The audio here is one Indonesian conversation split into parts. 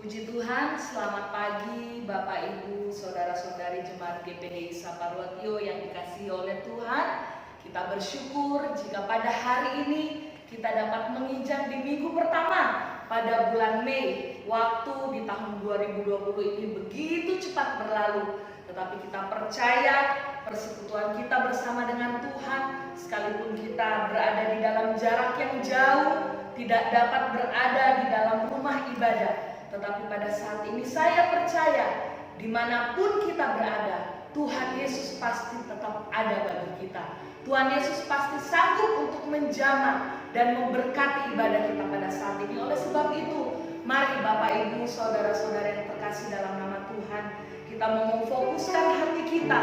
Puji Tuhan, selamat pagi Bapak Ibu, Saudara-saudari Jemaat GPDI Saparwatio yang dikasihi oleh Tuhan. Kita bersyukur jika pada hari ini kita dapat menginjak di minggu pertama pada bulan Mei. Waktu di tahun 2020 ini begitu cepat berlalu, tetapi kita percaya persekutuan kita bersama dengan Tuhan, sekalipun kita berada di dalam jarak yang jauh, tidak dapat berada di dalam rumah ibadah. Tetapi pada saat ini saya percaya dimanapun kita berada, Tuhan Yesus pasti tetap ada bagi kita. Tuhan Yesus pasti sanggup untuk menjamah dan memberkati ibadah kita pada saat ini. Oleh sebab itu, mari Bapak Ibu, Saudara-saudara yang terkasih dalam nama Tuhan, kita mau memfokuskan hati kita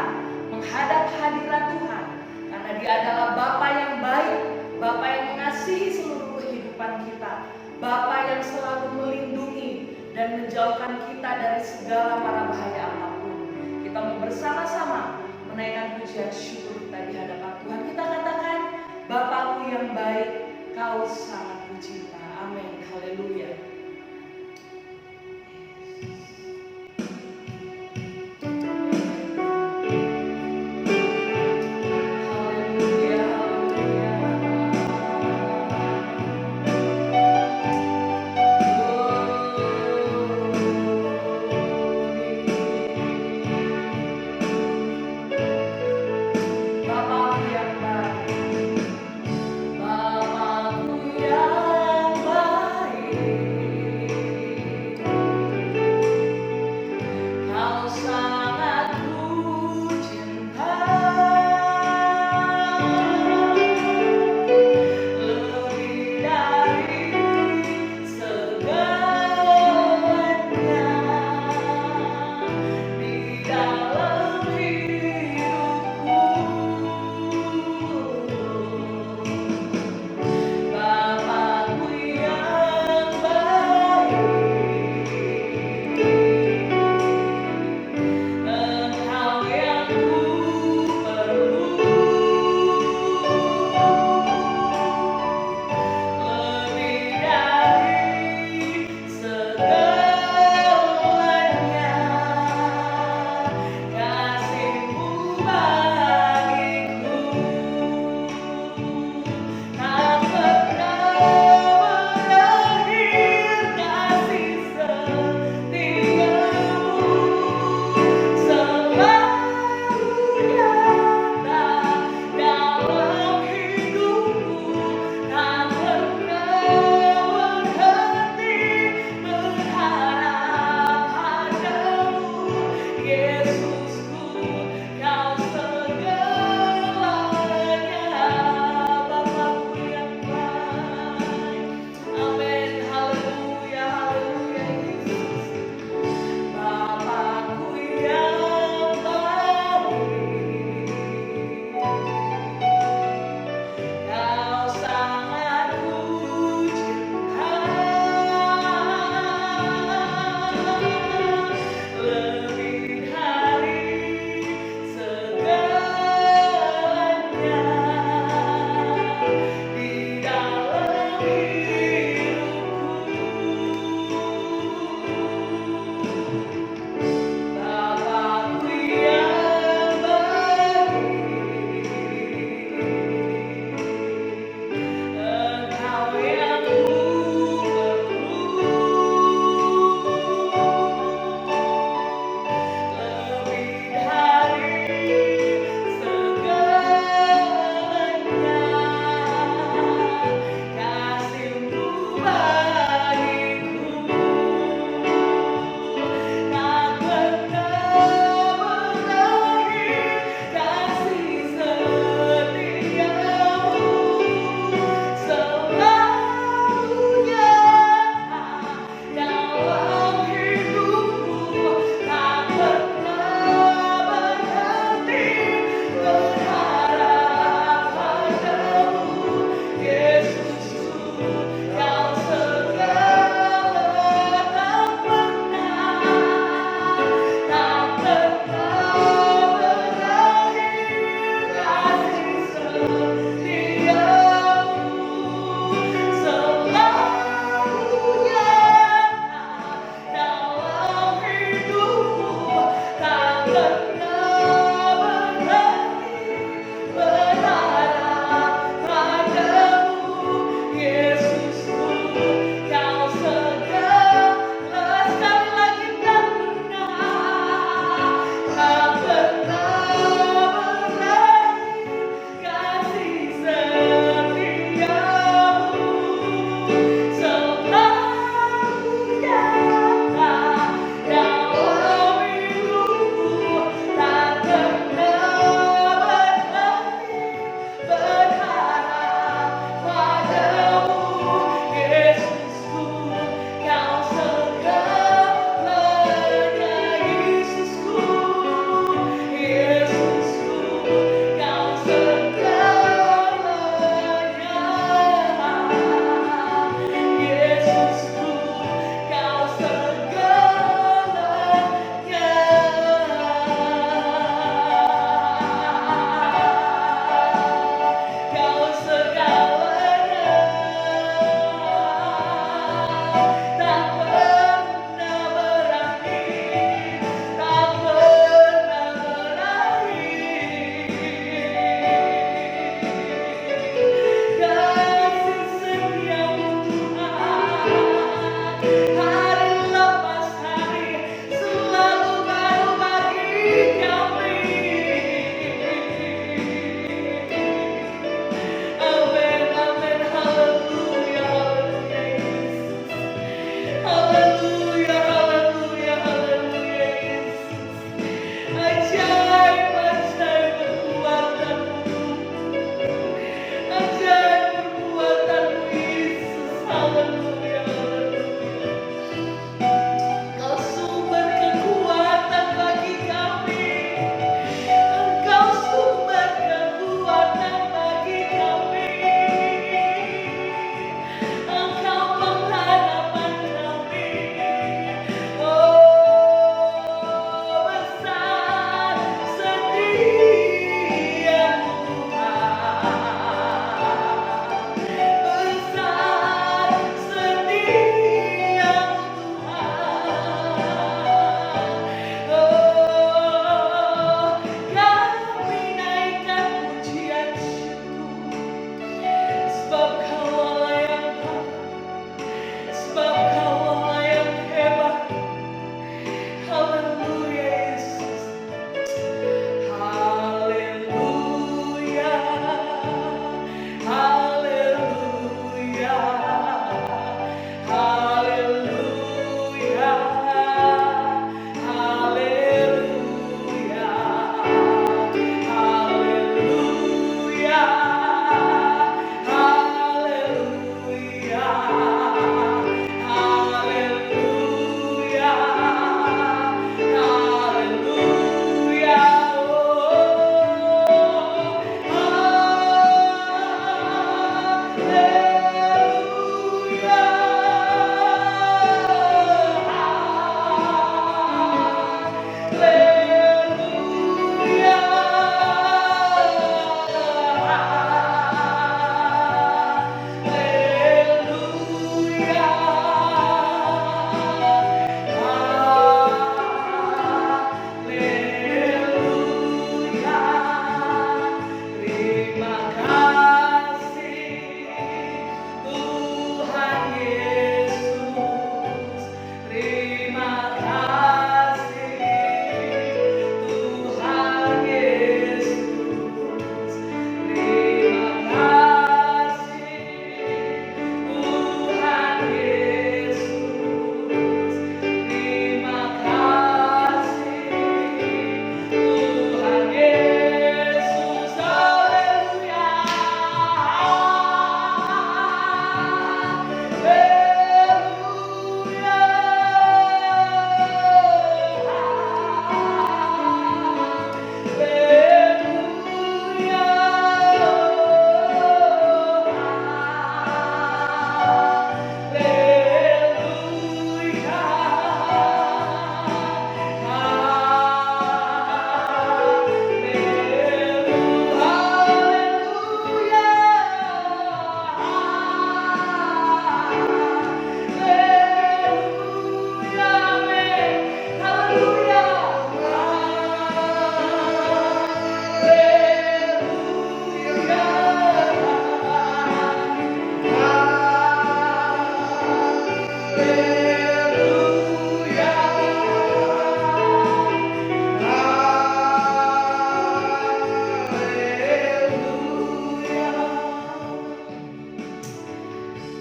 menghadap hadirat Tuhan. Karena Dia adalah Bapa yang baik, Bapa yang mengasihi seluruh kehidupan kita, Bapa yang selalu melindungi dan menjauhkan kita dari segala mara bahaya apapun. Kita mau bersama-sama menaikkan pujian syukur kita di hadapan Tuhan. Kita katakan, Bapakku yang baik, Kau sangat mencinta. Amin. Haleluya.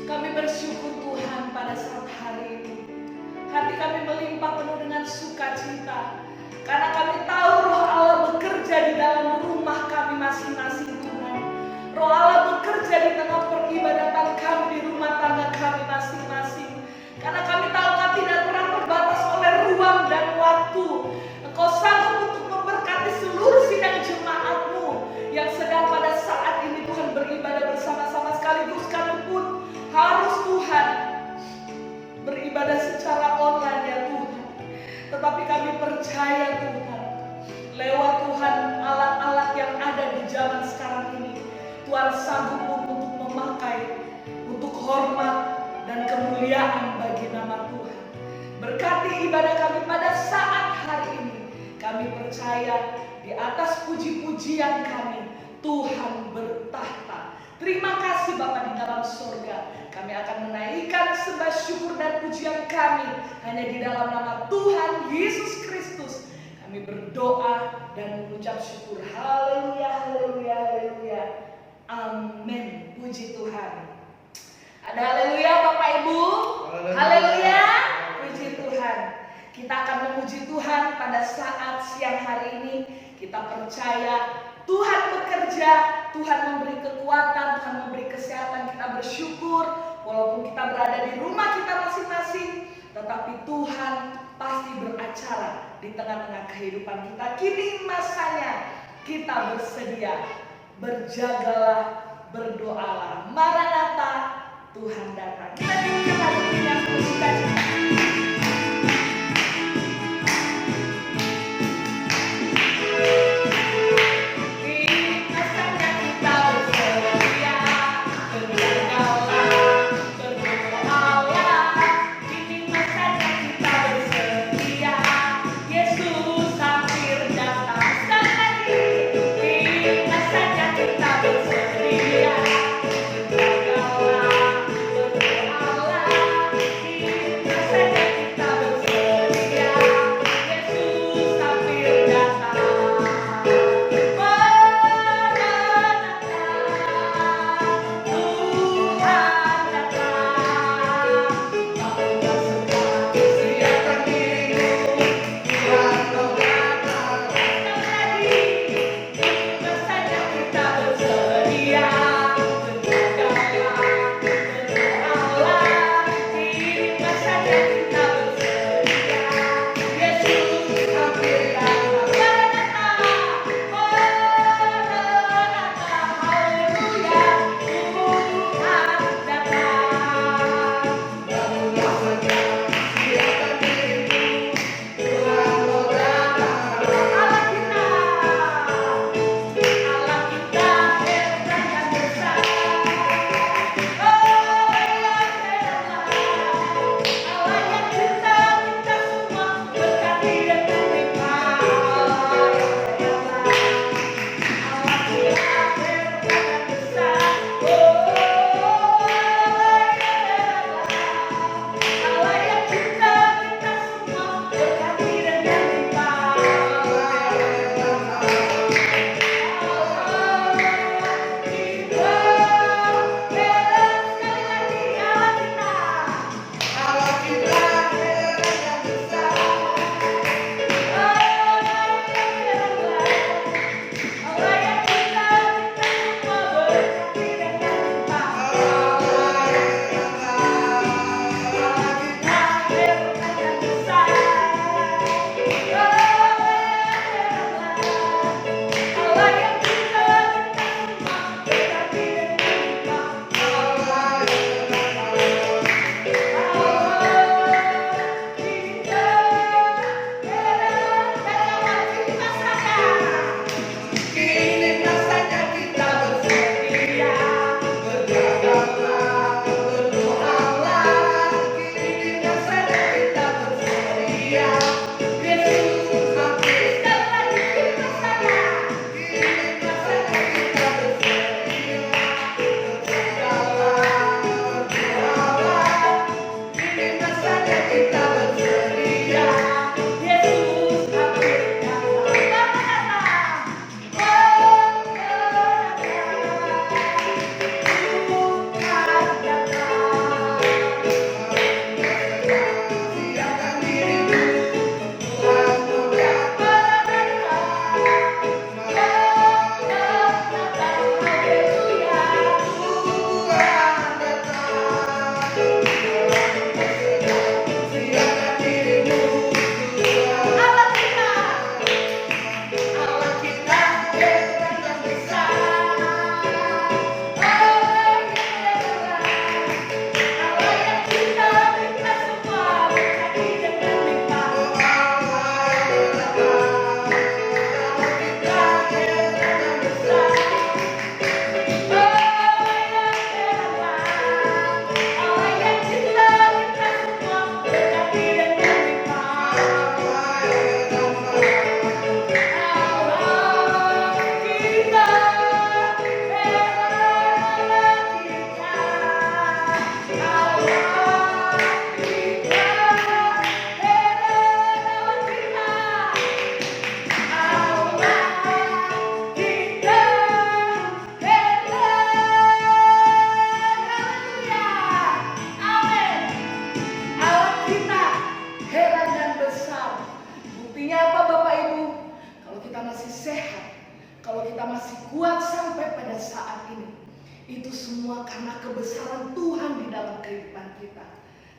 Kami bersyukur Tuhan pada saat hari ini. Hati kami melimpah penuh dengan sukacita. Karena kami tahu Roh Allah bekerja di dalam rumah kami masing-masing Tuhan. Roh Allah bekerja di tengah peribadatan kami, di rumah tangga kami masing-masing. Karena kami tahu kami tidak pernah terbatas oleh ruang dan waktu. Engkau sanggup untuk memberkati seluruh sidang jemaat-Mu yang sedang pada saat ini Tuhan beribadah bersama-sama, sekaligus kami pun harus Tuhan beribadah secara online ya Tuhan. Tetapi kami percaya Tuhan, lewat Tuhan alat-alat yang ada di zaman sekarang ini, Tuhan sanggup untuk memakai untuk hormat dan kemuliaan bagi nama Tuhan. Berkati ibadah kami pada saat hari ini. Kami percaya di atas puji-pujian kami Tuhan bertahta. Terima kasih Bapa di dalam surga. Kami akan menaikkan sembah syukur dan pujian kami hanya di dalam nama Tuhan Yesus Kristus. Kami berdoa dan mengucap syukur. Haleluya, haleluya, haleluya. Amin. Puji Tuhan. Ada haleluya Bapak Ibu. Haleluya. Puji Tuhan. Kita akan memuji Tuhan pada saat siang hari ini. Kita percaya Tuhan bekerja, Tuhan memberi kekuatan, Tuhan memberi kesehatan. Kita bersyukur walaupun kita berada di rumah kita masing-masing, tetapi Tuhan pasti beracara di tengah-tengah kehidupan kita. Kini masanya kita bersedia, berjagalah, berdoalah. Maranatha, Tuhan datang. Kita nyanyikan lagu ini yang bersukacita. Kita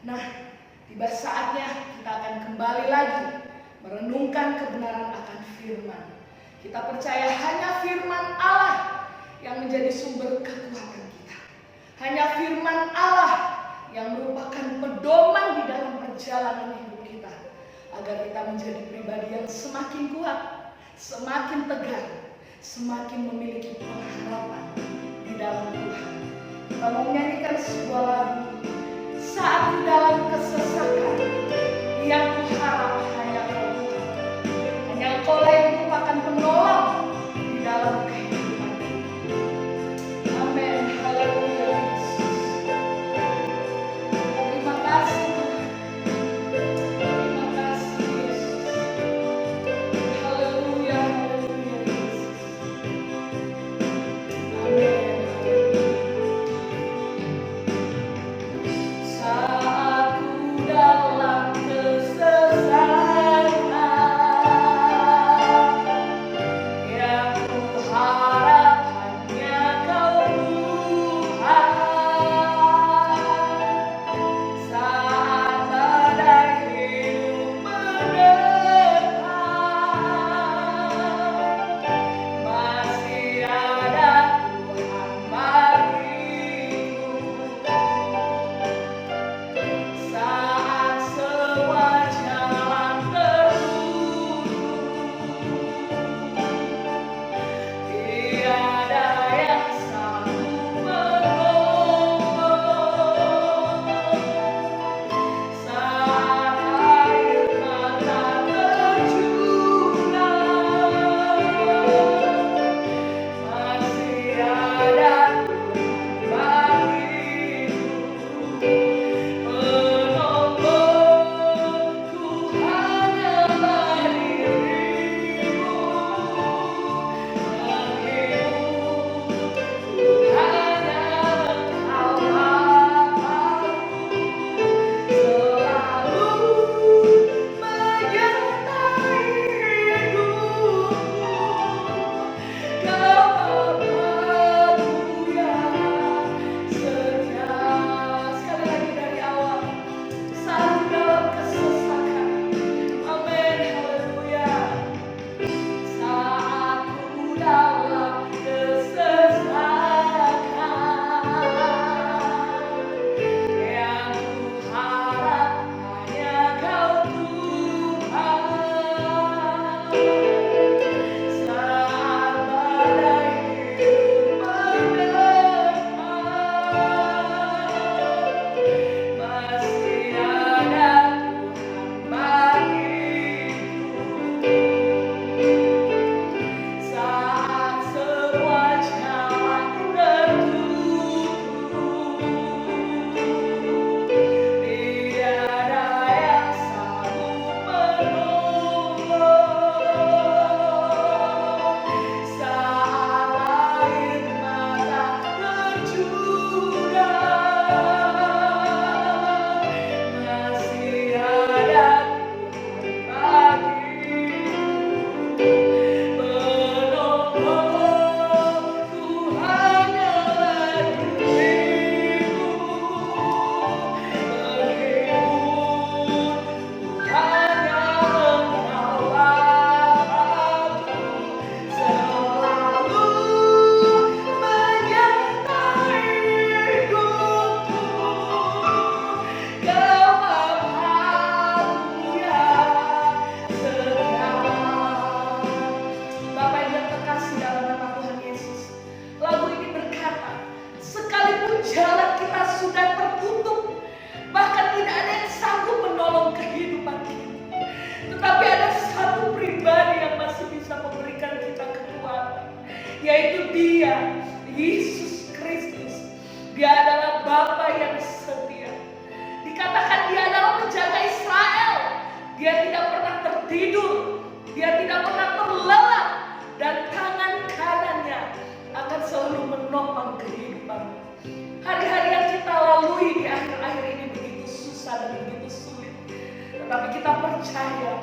Nah, tiba saatnya kita akan kembali lagi merenungkan kebenaran akan firman. Kita percaya hanya firman Allah yang menjadi sumber kekuatan kita. Hanya firman Allah yang merupakan pedoman di dalam perjalanan hidup kita, agar kita menjadi pribadi yang semakin kuat, semakin tegar, semakin memiliki pengharapan di dalam Tuhan. Kita mau menyanyikan sebuah lagu, Saat di dalam kesesakan, yang kuharap hanya Kau Tuhan. Hanya Engkaulah yang merupakan penolong di dalam kehidupan kita. Amin. Haleluya. Terima kasih Tuhan. Terima kasih Yesus. Haleluya. Haleluya Yesus. Amin. Saat ku dalam Tetapi kita percaya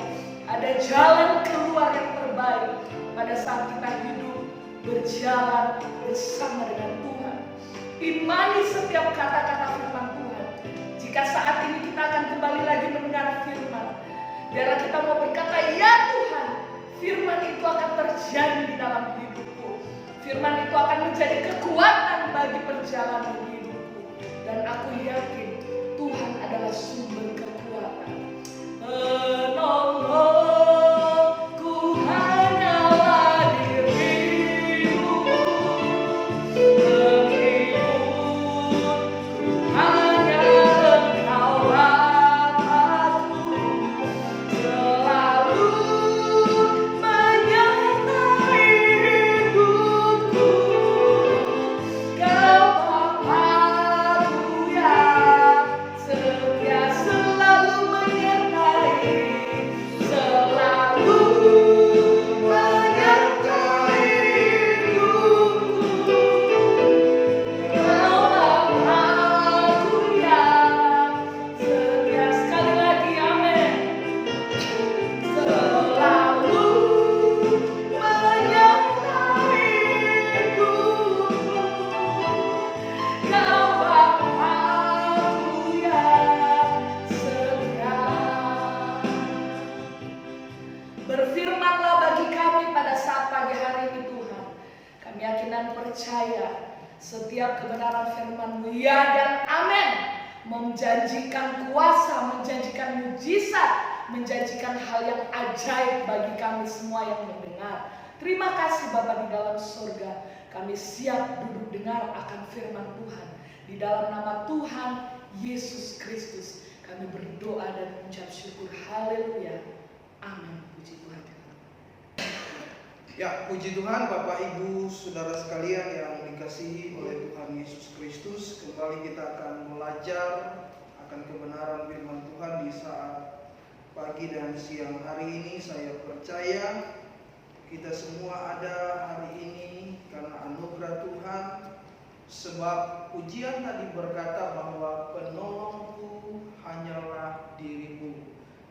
ada jalan keluar yang terbaik pada saat kita hidup berjalan bersama dengan Tuhan. Imani setiap kata-kata firman Tuhan. Jika saat ini kita akan kembali lagi mendengar firman, biarlah kita mau berkata, ya Tuhan, firman itu akan terjadi di dalam hidupku. Firman itu akan menjadi kekuatan bagi perjalanan hidupku. Dan aku yakin Tuhan adalah sumber kekuatan. Penolongku hanyalah dirimu, penghiburku hanya Engkau Bapa-Ku, selalu menyertai hidupku. Kau Bapa-Ku yang setia, selalu menyertai, selalu menyertai hidupku. Kau Bapa-Ku yang setia, sekali lagi amin, selalu menyertai hidupku. Kau Bapa-Ku yang setia. Berfirmanlah bagi kami pada saat pagi hari ini Tuhan. Kami yakin dan percaya setiap kebenaran firman-Mu ya dan amin. Menjanjikan kuasa, menjanjikan mujizat, menjanjikan hal yang ajaib bagi kami semua yang mendengar. Terima kasih Bapa di dalam surga. Kami siap duduk dengar akan firman Tuhan. Di dalam nama Tuhan Yesus Kristus kami berdoa dan mengucap syukur. Haleluya. Amin. Puji Tuhan. Ya, puji Tuhan Bapak Ibu Saudara sekalian yang dikasihi oleh Tuhan Yesus Kristus. Kembali kita akan belajar akan kebenaran firman Tuhan di saat pagi dan siang hari ini. Saya percaya kita semua ada hari ini karena anugerah Tuhan. Sebab ujian tadi berkata bahwa penolongku hanyalah dirimu,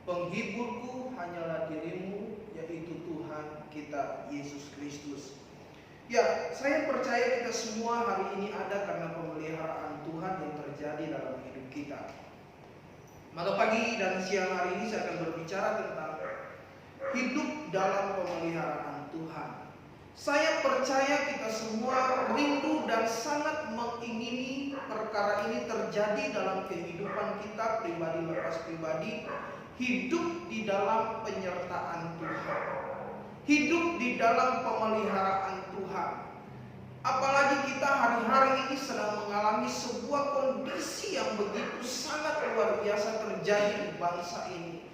penghiburku hanyalah dirimu, yaitu Tuhan kita Yesus Kristus. Ya, saya percaya kita semua hari ini ada karena pemeliharaan Tuhan yang terjadi dalam hidup kita. Maka pagi dan siang hari ini saya akan berbicara tentang hidup dalam pemeliharaan Tuhan. Saya percaya kita semua rindu dan sangat mengingini perkara ini terjadi dalam kehidupan kita pribadi lepas pribadi. Hidup di dalam penyertaan Tuhan, hidup di dalam pemeliharaan Tuhan. Apalagi kita hari-hari ini sedang mengalami sebuah kondisi yang begitu sangat luar biasa terjadi di bangsa ini.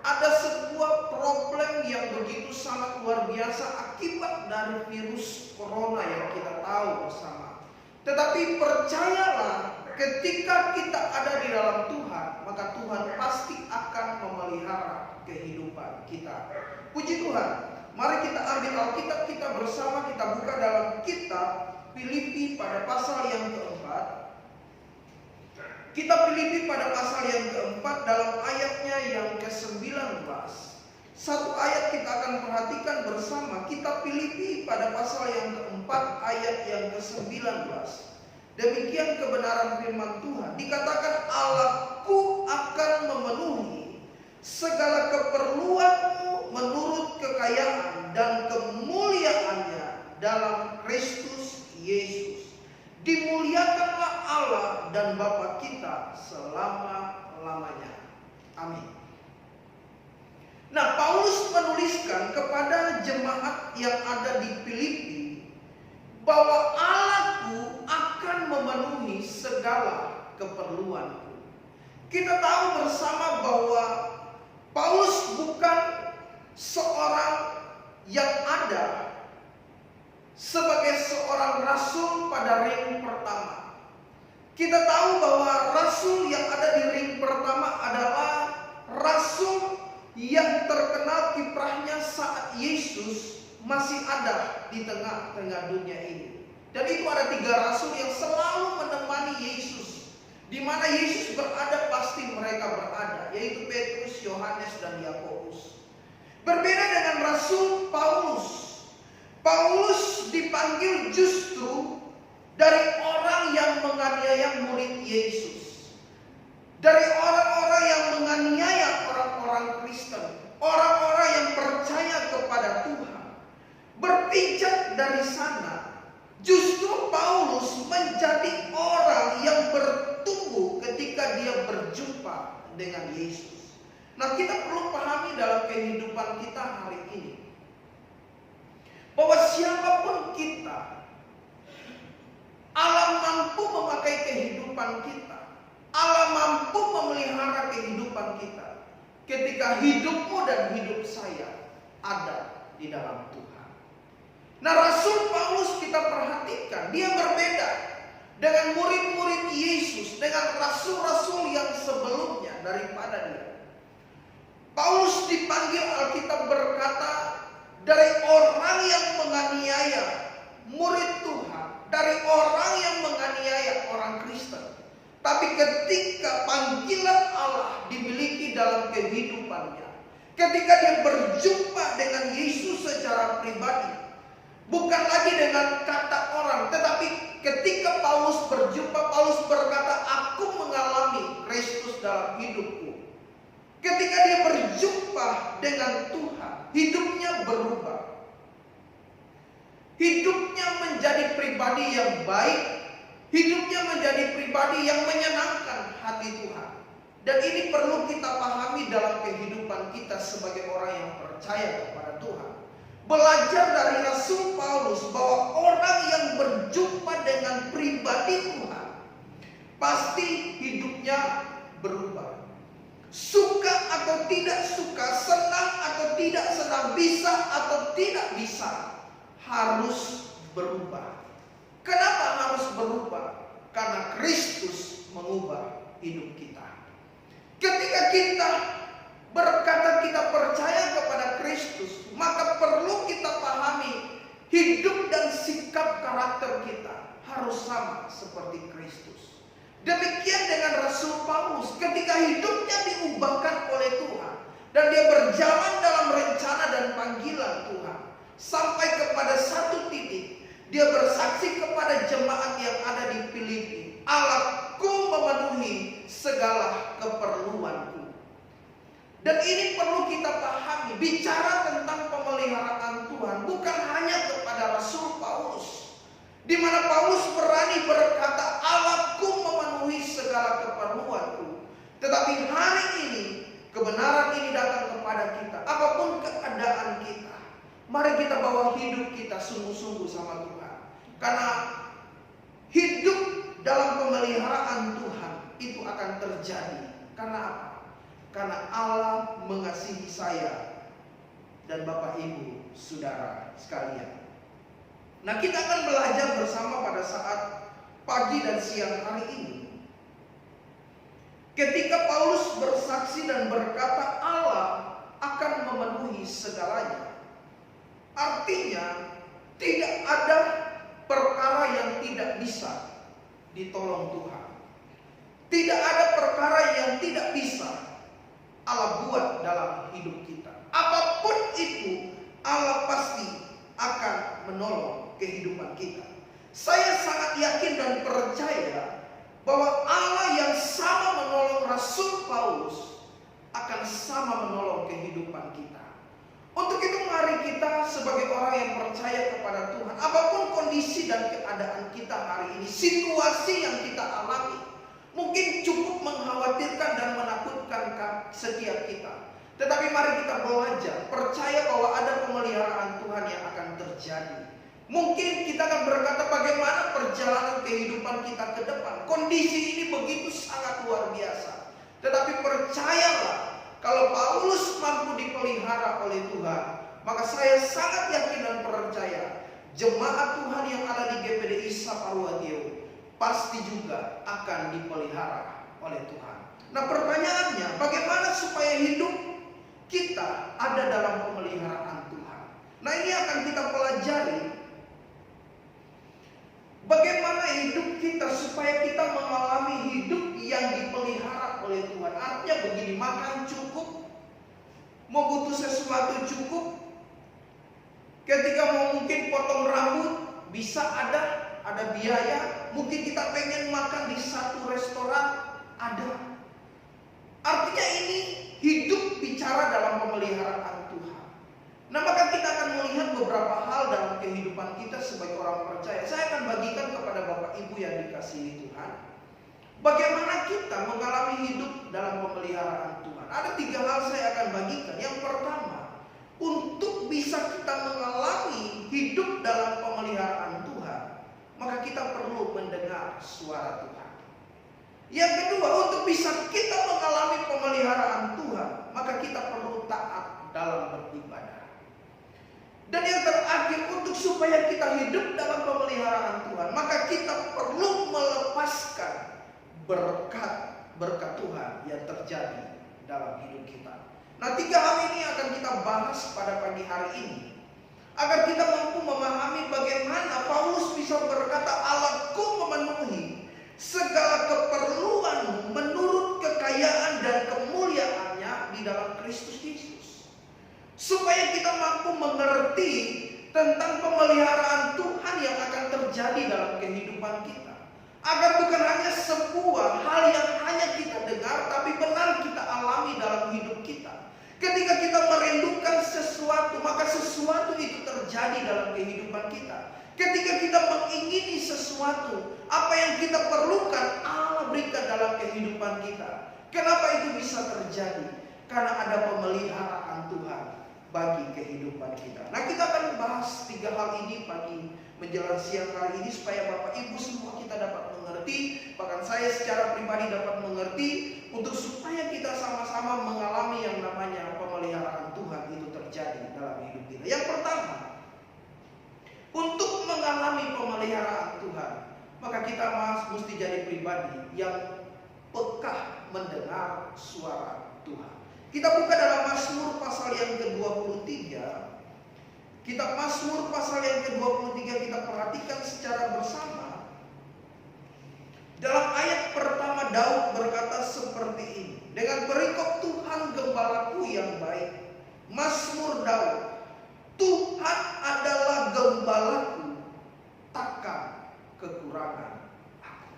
Ada sebuah problem yang begitu sangat luar biasa akibat dari virus corona yang kita tahu bersama. Tetapi percayalah, ketika kita ada di dalam Tuhan, maka Tuhan pasti akan memelihara kehidupan kita. Puji Tuhan. Mari kita ambil Alkitab kita bersama, kita buka dalam kitab Filipi pada pasal yang keempat. Kitab Filipi pada pasal yang keempat dalam ayatnya yang ke-19. Satu ayat kita akan perhatikan bersama. Kitab Filipi pada pasal yang keempat ayat yang ke-19. Demikian kebenaran firman Tuhan. Dikatakan Allahku akan memenuhi segala keperluanmu menurut kekayaan dan kemuliaannya dalam Kristus Yesus. Dimuliakanlah Allah dan Bapa kita selama-lamanya. Amin. Nah, Paulus menuliskan kepada jemaat yang ada di Filipi bahwa Allahku akan memenuhi segala keperluanku. Kita tahu bersama bahwa Paulus bukan seorang yang ada sebagai seorang rasul pada ring pertama. Kita tahu bahwa rasul yang ada di ring pertama adalah rasul yang terkenal kiprahnya saat Yesus masih ada di tengah-tengah dunia ini. Dan itu ada 3 rasul yang selalu menemani Yesus Di mana Yesus berada pasti mereka berada, yaitu Petrus, Yohanes, dan Yakobus. Berbeda dengan Rasul Paulus. Paulus dipanggil justru dari orang yang menganiaya murid Yesus. Dari orang-orang yang menganiaya orang-orang Kristen. Orang-orang yang percaya kepada Tuhan. Berpijak dari sana, justru Paulus menjadi orang yang bertumbuh ketika dia berjumpa dengan Yesus. Nah, kita perlu pahami dalam kehidupan kita hari ini bahwa siapapun kita, Allah mampu memakai kehidupan kita. Allah mampu memelihara kehidupan kita ketika hidupmu dan hidup saya ada di dalam Tuhan. Nah, Rasul Paulus kita perhatikan, dia berbeda dengan murid-murid Yesus, dengan rasul-rasul yang sebelumnya daripada dia. Paulus dipanggil, Alkitab berkata, dari orang yang menganiaya murid Tuhan, dari orang yang menganiaya orang Kristen. Tapi ketika panggilan Allah dimiliki dalam kehidupannya, ketika dia berjumpa dengan Yesus secara pribadi, bukan lagi dengan kata orang, tetapi ketika Paulus berjumpa, Paulus berkata, aku mengalami Kristus dalam hidupku. Ketika dia berjumpa dengan Tuhan, hidupnya berubah. Hidupnya menjadi pribadi yang baik. Hidupnya menjadi pribadi yang menyenangkan hati Tuhan. Dan ini perlu kita pahami dalam kehidupan kita sebagai orang yang percaya kepada Tuhan. Belajar dari Rasul Paulus bahwa orang yang berjumpa dengan pribadi Tuhan pasti hidupnya berubah. Suka atau tidak suka, senang atau tidak senang, bisa atau tidak bisa, harus berubah. Kenapa harus berubah? Karena Kristus mengubah hidup kita. Ketika kita berkata kita percaya kepada Kristus, maka perlu kita pahami hidup dan sikap karakter kita harus sama seperti Kristus. Demikian dengan Rasul Paulus, ketika hidupnya diubahkan oleh Tuhan dan dia berjalan dalam rencana dan panggilan Tuhan, sampai kepada satu titik dia bersaksi kepada jemaat yang ada di Filipi, Allahku memenuhi segala keperluanku. Dan ini perlu kita pahami, bicara tentang pemeliharaan Tuhan bukan hanya kepada Rasul Paulus, di mana Paulus berani berkata, Allahku memenuhi segala keperluanku. Tetapi hari ini, kebenaran ini datang kepada kita. Apapun keadaan kita, mari kita bawa hidup kita sungguh-sungguh sama Tuhan. Karena hidup dalam pemeliharaan Tuhan itu akan terjadi. Karena apa? Karena Allah mengasihi saya dan Bapak Ibu, Saudara sekalian. Nah, kita akan belajar bersama pada saat pagi dan siang hari ini. Ketika Paulus bersaksi dan berkata Allah akan memenuhi segalanya. Artinya tidak ada perkara yang tidak bisa ditolong Tuhan. Tidak ada perkara yang tidak bisa Allah buat dalam hidup kita. Apapun itu, Allah pasti akan menolong kehidupan kita. Saya sangat yakin dan percaya bahwa Allah yang sama menolong Rasul Paulus akan sama menolong kehidupan kita. Untuk itu mari kita sebagai orang yang percaya kepada Tuhan, apapun kondisi dan keadaan kita hari ini, situasi yang kita alami mungkin cukup mengkhawatirkan dan menakutkan setiap kita. Tetapi mari kita belajar, percaya bahwa ada pemeliharaan Tuhan yang akan terjadi. Mungkin kita akan berkata bagaimana perjalanan kehidupan kita ke depan. Kondisi ini begitu sangat luar biasa. Tetapi percayalah, kalau Paulus mampu dipelihara oleh Tuhan, maka saya sangat yakin dan percaya jemaat Tuhan yang ada di GPDI Saparwatio pasti juga akan dipelihara oleh Tuhan. Nah, pertanyaannya, bagaimana supaya hidup kita ada dalam pemeliharaan Tuhan? Nah, ini akan kita pelajari Bagaimana hidup kita supaya kita mengalami hidup yang dipelihara oleh Tuhan. Artinya begini, makan cukup, mau butuh sesuatu cukup. Ketika mau mungkin potong rambut, bisa ada biaya. Mungkin kita pengen makan di satu restoran, ada. Artinya ini hidup bicara dalam pemeliharaan Tuhan. Nah, maka kita akan melihat beberapa hal dalam kehidupan kita sebagai orang percaya. Saya akan bagikan kepada Bapak Ibu yang dikasihi Tuhan, bagaimana kita mengalami hidup dalam pemeliharaan Tuhan. Ada 3 hal saya akan bagikan. Yang pertama, untuk bisa kita mengalami hidup dalam pemeliharaan Tuhan, maka kita perlu mendengar suara Tuhan. Yang kedua, untuk bisa kita mengalami pemeliharaan Tuhan, maka kita perlu taat dalam beribadah. Dan yang terakhir, untuk supaya kita hidup dalam pemeliharaan Tuhan, maka kita perlu melepaskan berkat Tuhan yang terjadi dalam hidup kita. Nah, 3 hal ini akan kita bahas pada pagi hari ini, agar kita mampu memahami bagaimana Paulus bisa berkata, Allahku memenuhi segala keperluanmu menurut kekayaan dan kemuliaannya di dalam Kristus Yesus. Supaya kita mampu mengerti tentang pemeliharaan Tuhan yang akan terjadi dalam kehidupan kita. Agar bukan hanya sebuah hal yang hanya kita dengar, tapi benar kita alami dalam hidup kita. Ketika kita merindukan sesuatu, maka sesuatu itu terjadi dalam kehidupan kita. Ketika kita mengingini sesuatu, apa yang kita perlukan, Allah berikan dalam kehidupan kita. Kenapa itu bisa terjadi? Karena ada pemeliharaan Tuhan bagi kehidupan kita. Nah, kita akan bahas 3 hal ini pagi menjelang siang hari ini, supaya Bapak Ibu semua kita dapat mengerti, bahkan saya secara pribadi dapat mengerti, untuk supaya kita sama-sama mengalami yang namanya pemeliharaan Tuhan itu terjadi dalam hidup kita. Yang pertama, untuk mengalami pemeliharaan Tuhan, maka kita mesti jadi pribadi yang peka mendengar suara Tuhan. Kita buka dalam Mazmur pasal yang ke-23. Kitab Mazmur pasal yang ke-23 kita perhatikan secara bersama. Dalam ayat pertama Daud berkata seperti ini. Dengan perikop Tuhan gembalaku yang baik. Mazmur Daud. Tuhan adalah gembalaku, takkan kekurangan aku.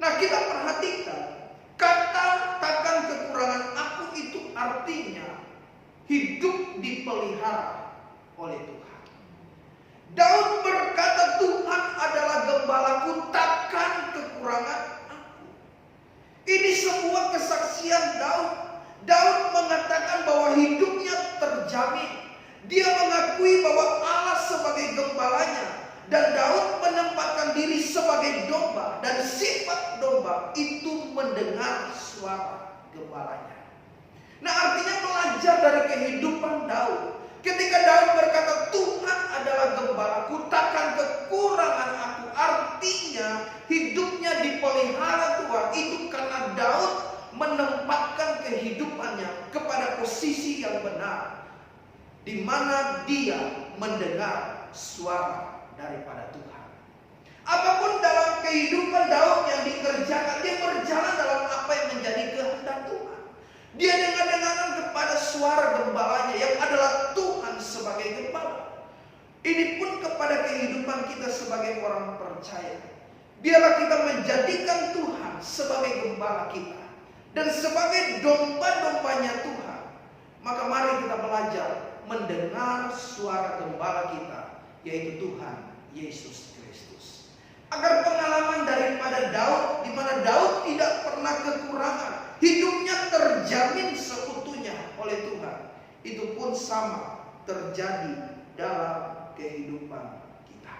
Nah, kita perhatikan kata takkan kekurangan aku itu artinya hidup dipelihara oleh Tuhan. Daud berkata Tuhan adalah gembalaku, takkan kekurangan aku. Ini sebuah kesaksian Daud. Daud mengatakan bahwa hidupnya terjamin. Dia mengakui bahwa Allah sebagai gembalanya. Dan Daud menempatkan diri sebagai domba. Dan sifat domba itu mendengar suara gembalanya. Nah, artinya belajar dari kehidupan Daud. Ketika Daud berkata Tuhan adalah gembalaku, takkan kekurangan aku. Artinya hidupnya dipelihara Tuhan. Itu karena Daud menempatkan kehidupannya kepada posisi yang benar, di mana dia mendengar suara daripada Tuhan. Apapun dalam kehidupan Daud yang dikerjakan, dia berjalan dalam apa yang menjadi kehendak Tuhan. Dia dengar-dengaran kepada suara gembalanya yang adalah Tuhan sebagai gembala. Ini pun kepada kehidupan kita sebagai orang percaya. Biarlah kita menjadikan Tuhan sebagai gembala kita dan sebagai domba-dombanya Tuhan. Maka mari kita belajar mendengar suara gembala kita, yaitu Tuhan Yesus Kristus. Agar pengalaman daripada Daud, di mana Daud tidak pernah kekurangan, hidupnya terjamin seutuhnya oleh Tuhan, itu pun sama terjadi dalam kehidupan kita.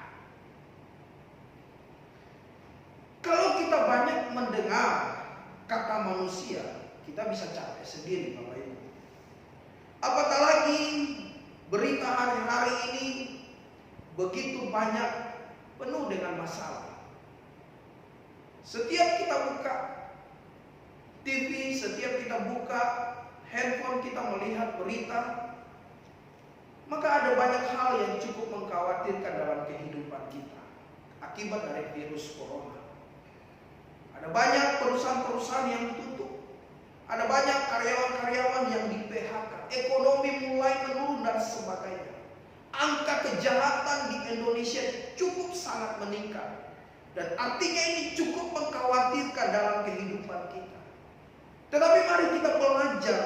Kalau kita banyak mendengar kata manusia, kita bisa capek sendiri, Bapak Ibu. Apatah lagi berita hari-hari ini begitu banyak, penuh dengan masalah. Setiap kita buka TV, setiap kita buka handphone, kita melihat berita, maka ada banyak hal yang cukup mengkhawatirkan dalam kehidupan kita. akibat dari virus corona. Ada banyak perusahaan-perusahaan yang tutup. Ada banyak karyawan-karyawan yang di PHK. Ekonomi mulai menurun dan sebagainya. Angka kejahatan di Indonesia cukup sangat meningkat. Dan artinya ini cukup mengkhawatirkan dalam kehidupan kita. Tetapi mari kita belajar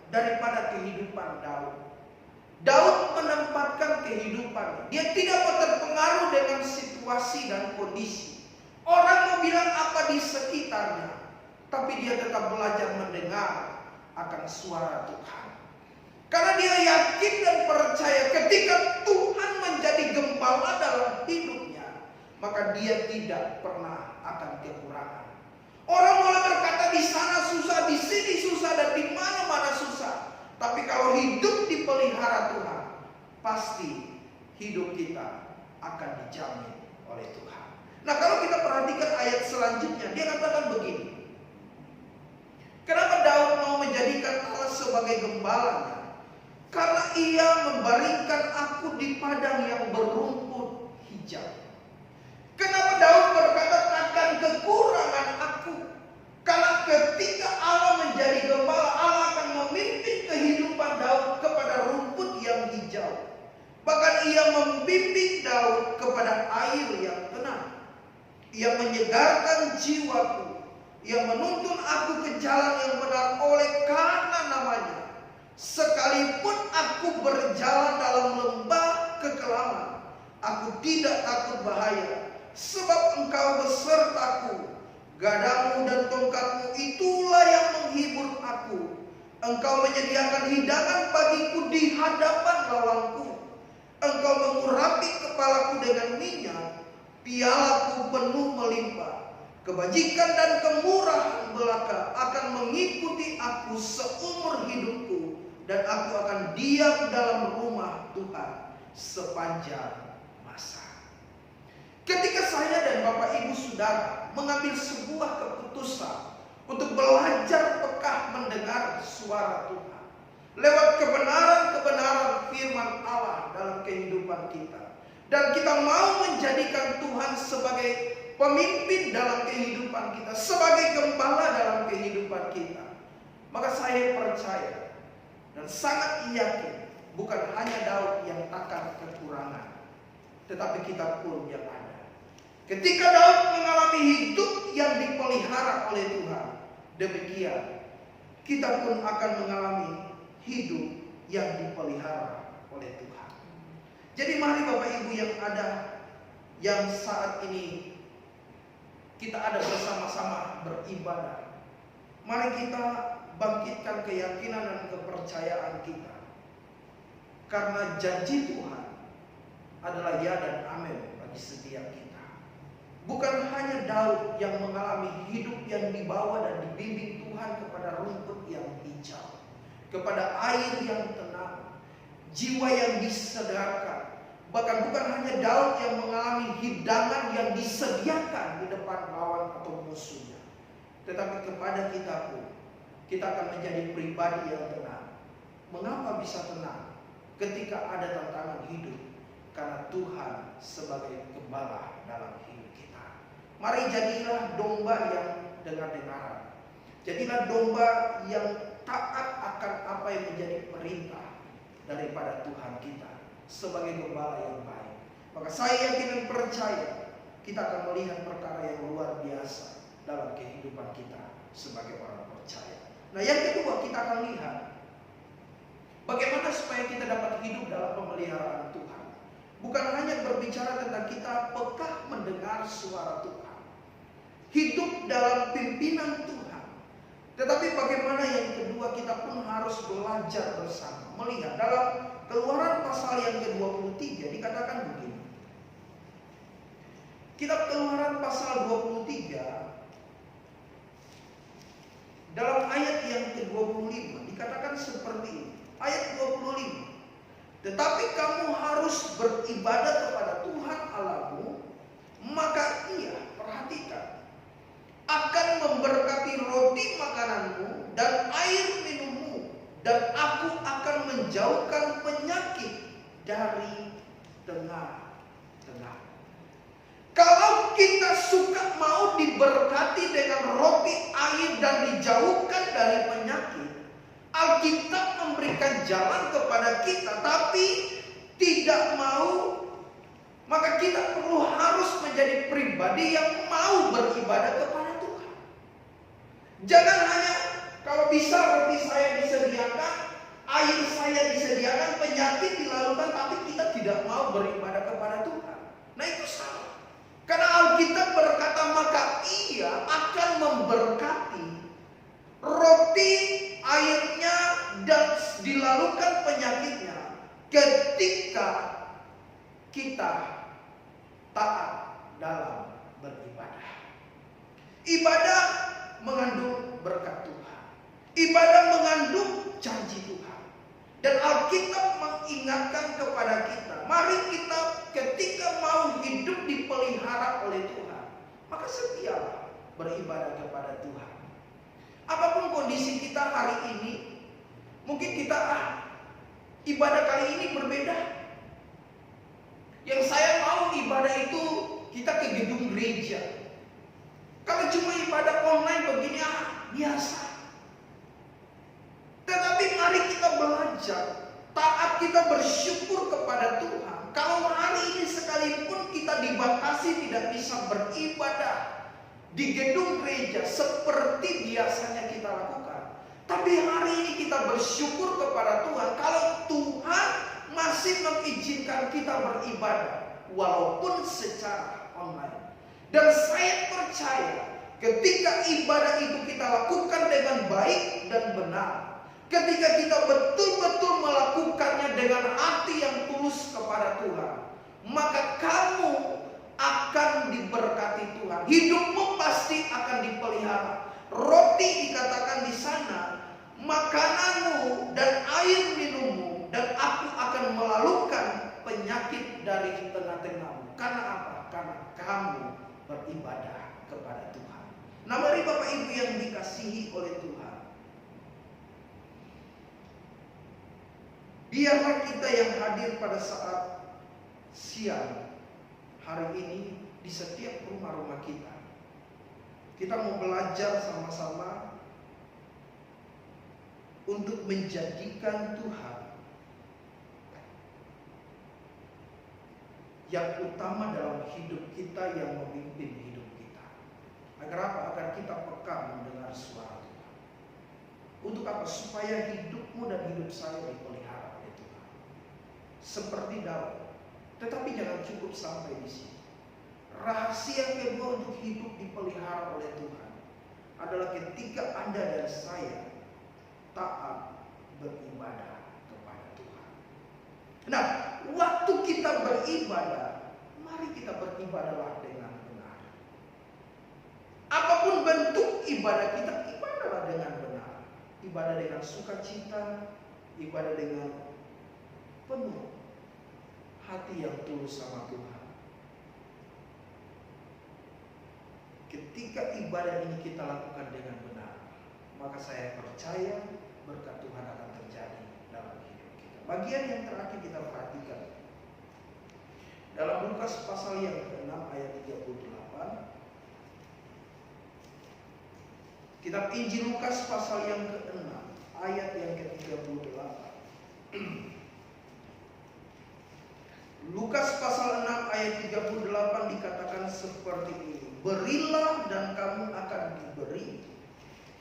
daripada kehidupan Daud. Daud menempatkan kehidupannya. Dia tidak terpengaruh dengan situasi dan kondisi. Orang mau bilang apa di sekitarnya, tapi dia tetap belajar mendengar akan suara Tuhan. Karena dia yakin dan percaya ketika Tuhan menjadi gembala dalam hidupnya, maka dia tidak pernah akan kekurangan. Orang mulai berkata di sana susah, di sini susah, dan di mana-mana susah. Tapi kalau hidup dipelihara Tuhan, pasti hidup kita akan dijamin oleh Tuhan. Nah, kalau kita perhatikan ayat selanjutnya, dia katakan begini. Kenapa Daud mau menjadikan Allah sebagai gembalanya? Karena ia membaringkan aku di padang yang berumput hijau. Kenapa Daud berkata takkan kekurangan aku? Karena ketika Allah menjadi gembala, Allah akan memimpin kehidupan Daud kepada rumput yang hijau. Bahkan ia membimbing Daud kepada air yang tenang. Ia menyegarkan jiwaku. Ia menuntun aku ke jalan yang benar oleh karena namanya. Sekalipun aku berjalan dalam lembah kekelaman, aku tidak takut bahaya. Sebab engkau besertaku. Gadamu dan tongkatmu itulah yang menghibur aku. Engkau menyediakan hidangan bagiku di hadapan lawanku. Engkau mengurapi kepalaku dengan minyak. Pialaku penuh melimpah. Kebajikan dan kemurahan belaka akan mengikuti aku seumur hidupku. Dan aku akan diam dalam rumah Tuhan sepanjang masa. Ketika saya dan Bapak Ibu Saudara mengambil sebuah keputusan untuk belajar peka mendengar suara Tuhan lewat kebenaran-kebenaran firman Allah dalam kehidupan kita, dan kita mau menjadikan Tuhan sebagai pemimpin dalam kehidupan kita, sebagai gembala dalam kehidupan kita, maka saya percaya dan sangat yakin bukan hanya Daud yang takkan kekurangan, tetapi kita pun yang ada. Ketika Daud mengalami hidup yang dipelihara oleh Tuhan, demikian kita pun akan mengalami hidup yang dipelihara oleh Tuhan. Jadi mari Bapak Ibu yang ada, yang saat ini kita ada bersama-sama beribadah, mari kita bangkitkan keyakinan dan kepercayaan kita. Karena janji Tuhan adalah ya dan amin bagi setiap kita. Bukan hanya Daud yang mengalami hidup yang dibawa dan dibimbing Tuhan kepada rumput yang hijau, kepada air yang tenang, jiwa yang disegarkan. Bahkan bukan hanya Daud yang mengalami hidangan yang disediakan di depan lawan atau musuhnya, tetapi kepada kita pun, kita akan menjadi pribadi yang tenang. Mengapa bisa tenang ketika ada tantangan hidup? Karena Tuhan sebagai gembala dalam hidup kita. Mari jadilah domba yang dengar-dengaran. Jadilah domba yang taat akan apa yang menjadi perintah daripada Tuhan kita sebagai gembala yang baik. Maka saya yakin dan percaya kita akan melihat perkara yang luar biasa dalam kehidupan kita sebagai orang percaya. Nah, yang kedua, kita akan lihat bagaimana supaya kita dapat hidup dalam pemeliharaan Tuhan. Bukan hanya berbicara tentang kita peka mendengar suara Tuhan, hidup dalam pimpinan Tuhan, tetapi bagaimana yang kedua, kita pun harus belajar bersama. Melihat dalam Keluaran pasal yang ke-23 dikatakan begini. Kitab Keluaran pasal 23 dalam ayat yang ke-25 dikatakan seperti ini. Ayat 25. Tetapi kamu harus beribadah kepada Tuhan Allahmu, maka Ia, perhatikan, akan memberkati roti makananmu dan air minummu, dan aku akan menjauhkan penyakit dari tengah-tengah. Kalau kita suka mau diberkati dengan roti, air, dan dijauhkan dari penyakit, Alkitab memberikan jalan kepada kita, tapi tidak mau, maka kita perlu harus menjadi pribadi yang mau beribadah kepada Tuhan. Jangan hanya kalau bisa roti saya disediakan, air saya disediakan, penyakit dilalukan, tapi kita tidak mau beribadah kepada Tuhan. Nah, itu salah. Karena Alkitab berkata, maka Ia akan memberkati roti, airnya, dan dilalukan penyakitnya ketika kita taat dalam beribadah. Ibadah mengandung berkat Tuhan. Ibadah mengandung janji Tuhan. Dan Alkitab mengingatkan kepada kita, mari kita ketika mau hidup dipelihara oleh Tuhan, maka setialah beribadah kepada Tuhan. Apapun kondisi kita hari ini, mungkin kita ibadah kali ini berbeda. Yang saya mau ibadah itu kita ke gedung gereja. Kalau cuma ibadah online begini biasa. Tetapi mari kita belajar, taat, kita bersyukur kepada Tuhan. Kalau hari ini sekalipun kita dibatasi tidak bisa beribadah di gedung gereja seperti biasanya kita lakukan, tapi hari ini kita bersyukur kepada Tuhan kalau Tuhan masih mengizinkan kita beribadah walaupun secara online. Dan saya percaya ketika ibadah itu kita lakukan dengan baik dan benar, ketika kita betul-betul melakukannya dengan hati yang tulus kepada Tuhan, maka kamu akan diberkati Tuhan. Hidupmu pasti akan dipelihara. Roti dikatakan di sana, makananmu dan air minummu, dan aku akan melalukan penyakit dari tengah-tengahmu. Karena apa? Karena kamu beribadah kepada Tuhan. Nah, mari Bapak Ibu yang dikasihi oleh Tuhan, biarlah kita yang hadir pada saat siang hari ini di setiap rumah-rumah kita, kita mau belajar sama-sama untuk menjadikan Tuhan yang utama dalam hidup kita, yang memimpin hidup kita. Agar apa? Agar kita peka mendengar suara Tuhan. Untuk apa? Supaya hidupmu dan hidup saya dipelihara oleh Tuhan. Seperti Daud. Tetapi jangan cukup sampai di sini. Rahasia kedua untuk hidup dipelihara oleh Tuhan adalah ketika Anda dan saya taat beribadah kepada Tuhan. Nah, waktu kita beribadah, mari kita beribadahlah dengan benar. Apapun bentuk ibadah kita, ibadahlah dengan benar. Ibadah dengan sukacita, ibadah dengan penuh hati yang tulus sama Tuhan. Ketika ibadah ini kita lakukan dengan benar, maka saya percaya berkat Tuhan akan terjadi dalam hidup kita. Bagian yang terakhir kita perhatikan dalam Lukas pasal yang ke-6 ayat 38. Kitab Injil Lukas pasal yang ke-6 ayat yang ke-38. Lukas pasal 6 ayat 38 dikatakan seperti ini. Berilah dan kamu akan diberi.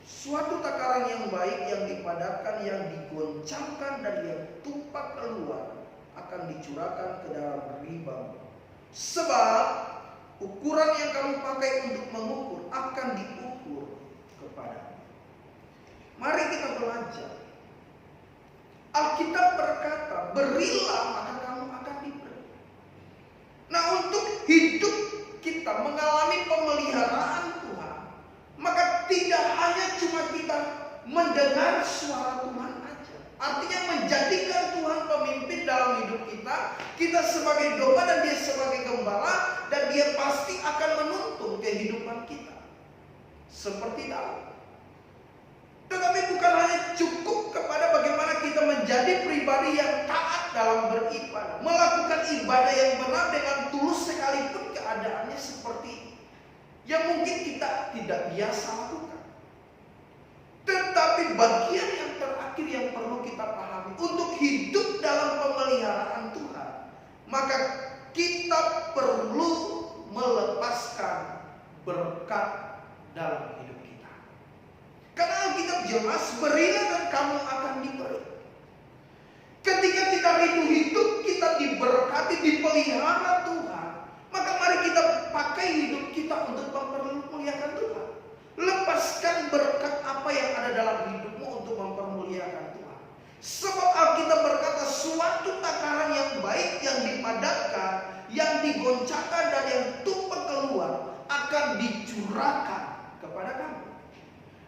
Suatu takaran yang baik, yang dipadatkan, yang digoncangkan, dan yang tumpah keluar akan dicurahkan ke dalam ribamu. Sebab ukuran yang kamu pakai untuk mengukur akan diukur kepadamu. Mari kita belajar. Alkitab berkata, berilah maka kamu akan diberi. Nah, untuk hidup kita mengalami pemeliharaan Tuhan, maka tidak hanya cuma kita mendengar suara Tuhan aja. Artinya menjadikan Tuhan pemimpin dalam hidup kita. Kita sebagai domba dan Dia sebagai gembala, dan Dia pasti akan menuntun kehidupan kita seperti Daud. Tetapi bukan hanya cukup kepada bagaimana kita menjadi menjadi pribadi yang taat dalam beribadah, melakukan ibadah yang benar dengan tulus sekalipun keadaannya seperti yang mungkin kita tidak biasa lakukan. Tetapi bagian yang terakhir yang perlu kita pahami, untuk hidup dalam pemeliharaan Tuhan, maka kita perlu melepaskan berkat dalam hidup kita. Karena Alkitab jelas, berilah dan kamu akan diberi. Ketika kita rindu hidup, kita diberkati, dipelihara Tuhan, maka mari kita pakai hidup kita untuk mempermuliakan Tuhan. Lepaskan berkat apa yang ada dalam hidupmu untuk mempermuliakan Tuhan. Sebab Alkitab berkata, suatu takaran yang baik, yang dipadatkan, yang digoncangkan dan yang tumpah keluar akan dicurahkan kepada kamu.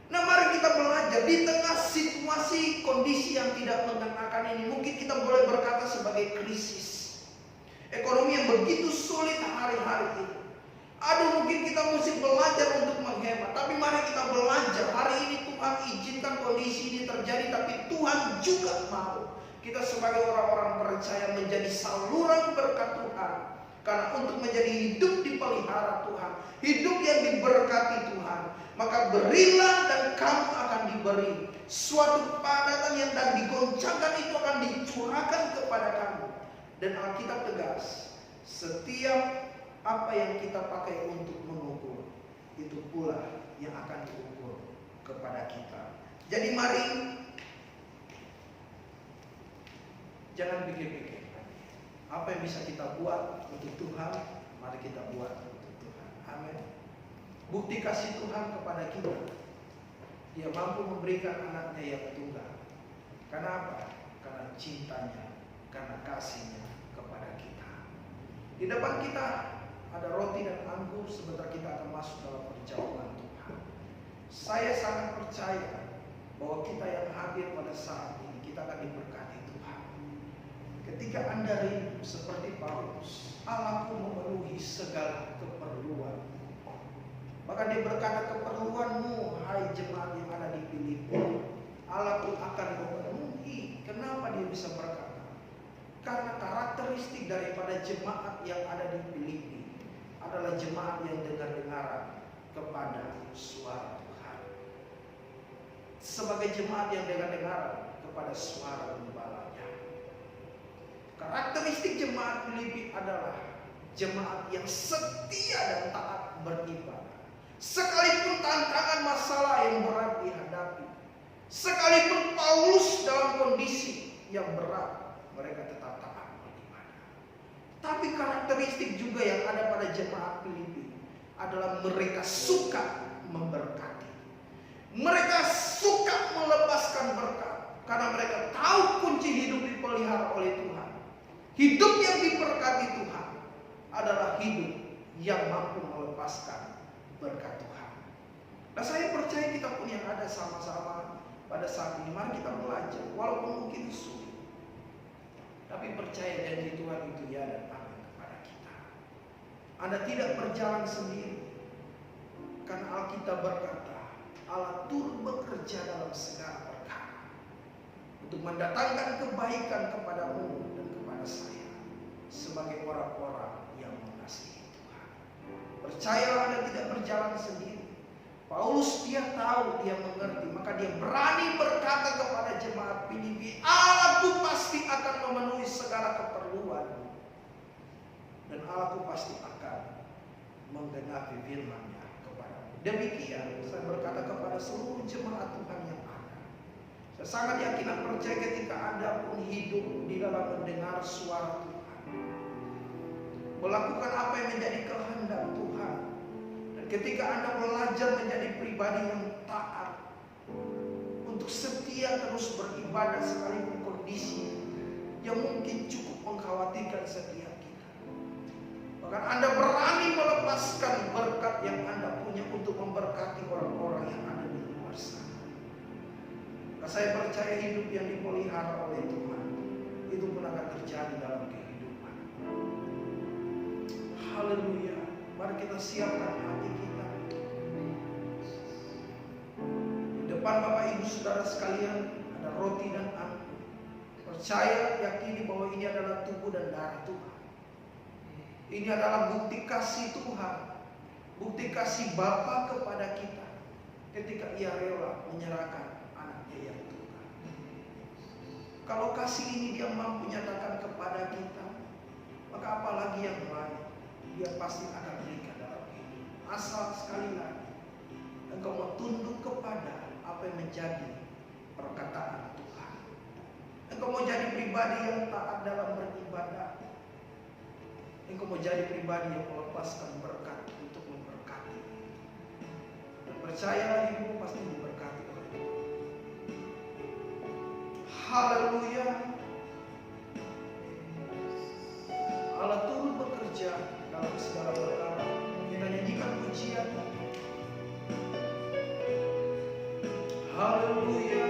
Nah, mari kita belajar di tengah situasi kondisi yang tidak mengenakan ini. Mungkin kita boleh berkata sebagai krisis ekonomi yang begitu sulit hari-hari ini. Aduh, mungkin kita mesti belajar untuk menghemat. Tapi mari kita belajar. Hari ini Tuhan izinkan kondisi ini terjadi, tapi Tuhan juga mau kita sebagai orang-orang percaya menjadi saluran berkat Tuhan. Karena untuk menjadi hidup dipelihara Tuhan, hidup yang diberkati Tuhan, maka berilah dan kamu akan diberi. Suatu padatan yang dan digoncangkan itu akan dicurahkan kepada kamu. Dan Alkitab tegas, setiap apa yang kita pakai untuk mengukur, itu pula yang akan diukur kepada kita. Jadi mari, jangan pikir-pikir apa yang bisa kita buat untuk Tuhan. Mari kita buat untuk Tuhan. Amin. Bukti kasih Tuhan kepada kita, Dia mampu memberikan anaknya yang tunggal. Karena apa? Karena cintanya, karena kasihnya kepada kita. Di depan kita ada roti dan anggur, sebentar kita akan masuk dalam perjamuan Tuhan. Saya sangat percaya bahwa kita yang hadir pada saat ini, kita akan diberkati Tuhan. Ketika Anda rindu seperti Paulus, Allahku memenuhi segala keperluan. Maka dia berkata, keperluanmu hai jemaat yang ada di Filipi, Allahku akan memenuhi. Kenapa dia bisa berkata? Karena karakteristik daripada jemaat yang ada di Filipi adalah jemaat yang dengar-dengaran kepada suara Tuhan. Sebagai jemaat yang dengar-dengaran kepada suara gembalanya. Karakteristik jemaat Filipi adalah jemaat yang setia dan taat beribadah. Sekalipun tantangan masalah yang berat dihadapi, sekalipun Paulus dalam kondisi yang berat, mereka tetap taat beribadah. Tapi karakteristik juga yang ada pada jemaat Filipi adalah mereka suka memberkati. Mereka suka melepaskan berkat karena mereka tahu kunci hidup dipelihara oleh Tuhan. Hidup yang diberkati Tuhan adalah hidup yang mampu melepaskan berkat Tuhan. Nah, saya percaya kita pun yang ada sama-sama pada saat ini, mari kita belajar walaupun mungkin sulit. Tapi percaya janji Tuhan itu ya dan amin kepada kita. Anda tidak berjalan sendiri. Karena Alkitab berkata, Allah turut bekerja dalam segala perkara untuk mendatangkan kebaikan kepadamu dan kepada saya sebagai orang-orang yang mengasihi Tuhan. Percayalah Anda tidak berjalan sendiri. Paulus dia tahu, dia mengerti, maka dia berani berkata kepada jemaat Filipi, Allahku pasti akan memenuhi segala keperluan, dan Allahku pasti akan menggenapi firman-Nya kepadamu. Demikian saya berkata kepada seluruh jemaat Tuhan yang ada. Saya sangat yakin dan percaya ketika Anda pun hidup di dalam mendengar suara Tuhan, melakukan apa yang menjadi kehendak Tuhan. Ketika Anda belajar menjadi pribadi yang taat, untuk setia terus beribadah sekalipun kondisi yang mungkin cukup mengkhawatirkan setiap kita. Bahkan Anda berani melepaskan berkat yang Anda punya untuk memberkati orang-orang yang ada di luar sana. Nah, saya percaya hidup yang dipelihara oleh Tuhan itu pun akan terjadi dalam kehidupan. Haleluya. Mari kita siapkan hati kita. Di depan Bapak Ibu Saudara sekalian ada roti dan anggur. percaya, yakini bahwa ini adalah tubuh dan darah Tuhan. Ini adalah bukti kasih Tuhan, bukti kasih Bapa kepada kita ketika Ia rela menyerahkan anaknya yang Tuhan. Kalau kasih ini Dia mampu nyatakan kepada kita, maka apalagi yang lain Dia pasti akan berikan dalam hidup. Asal sekali lagi engkau mau tunduk kepada apa yang menjadi perkataan Tuhan. Engkau mau jadi pribadi yang taat dalam beribadah. Engkau mau jadi pribadi yang melepaskan berkat untuk memberkati. Dan percayalah, hidupmu pasti diberkati oleh Tuhan. Haleluya. Allah turut bekerja dalam segala perkara. Kita nyanyikan pujian. Haleluya.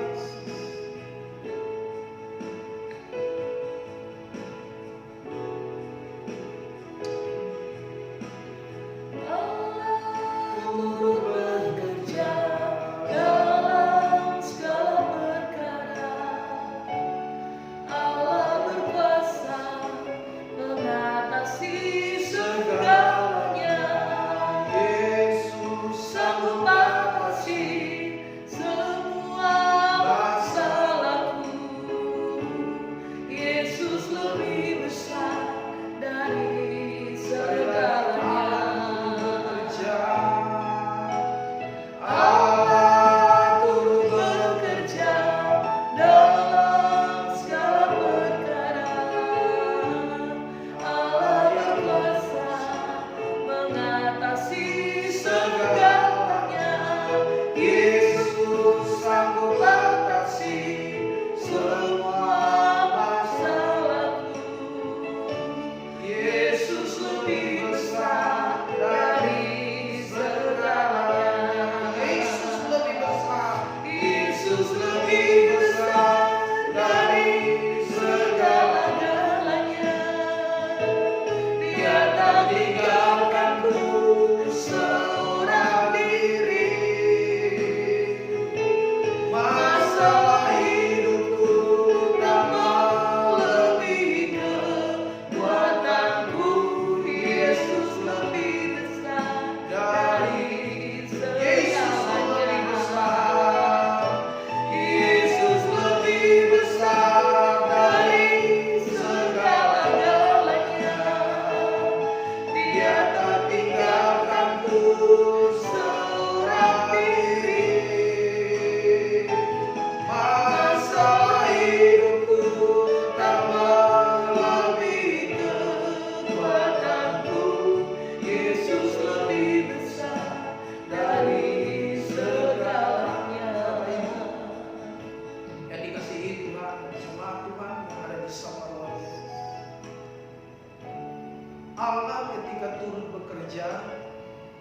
Allah ketika turut bekerja,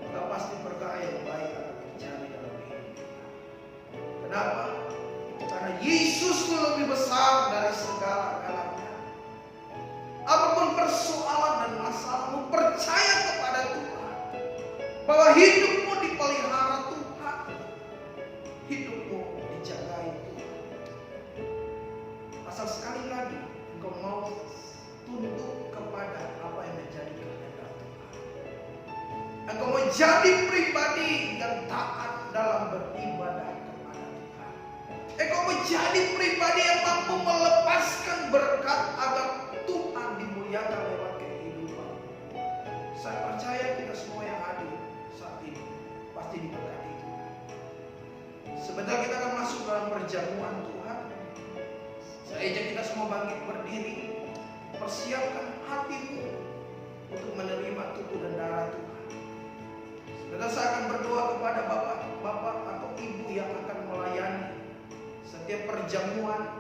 maka pasti perkara yang baik akan terjadi dalam hidup kita. Kenapa? Karena Yesus lebih besar dari segala-galanya. Apapun persoalan dan masalahmu, percaya kepada Tuhan bahwa hidupmu dipelihara Tuhan, hidupmu dijagai Tuhan. Asal sekali lagi engkau mau tunduk kepada apa yang menjadi kehendak Tuhan. Engkau mau jadi pribadi yang taat dalam beribadah kepada Tuhan. Engkau mau jadi pribadi yang mampu melepaskan berkat agar Tuhan dimuliakan lewat kehidupan. Saya percaya kita semua yang hadir saat ini pasti diberkati Tuhan. Sebentar kita akan masuk dalam perjamuan Tuhan. Saya ajak kita semua bangkit berdiri. Persiapkan hatimu untuk menerima tubuh dan darah Tuhan. Sebentar saya akan berdoa kepada bapak atau ibu yang akan melayani setiap perjamuan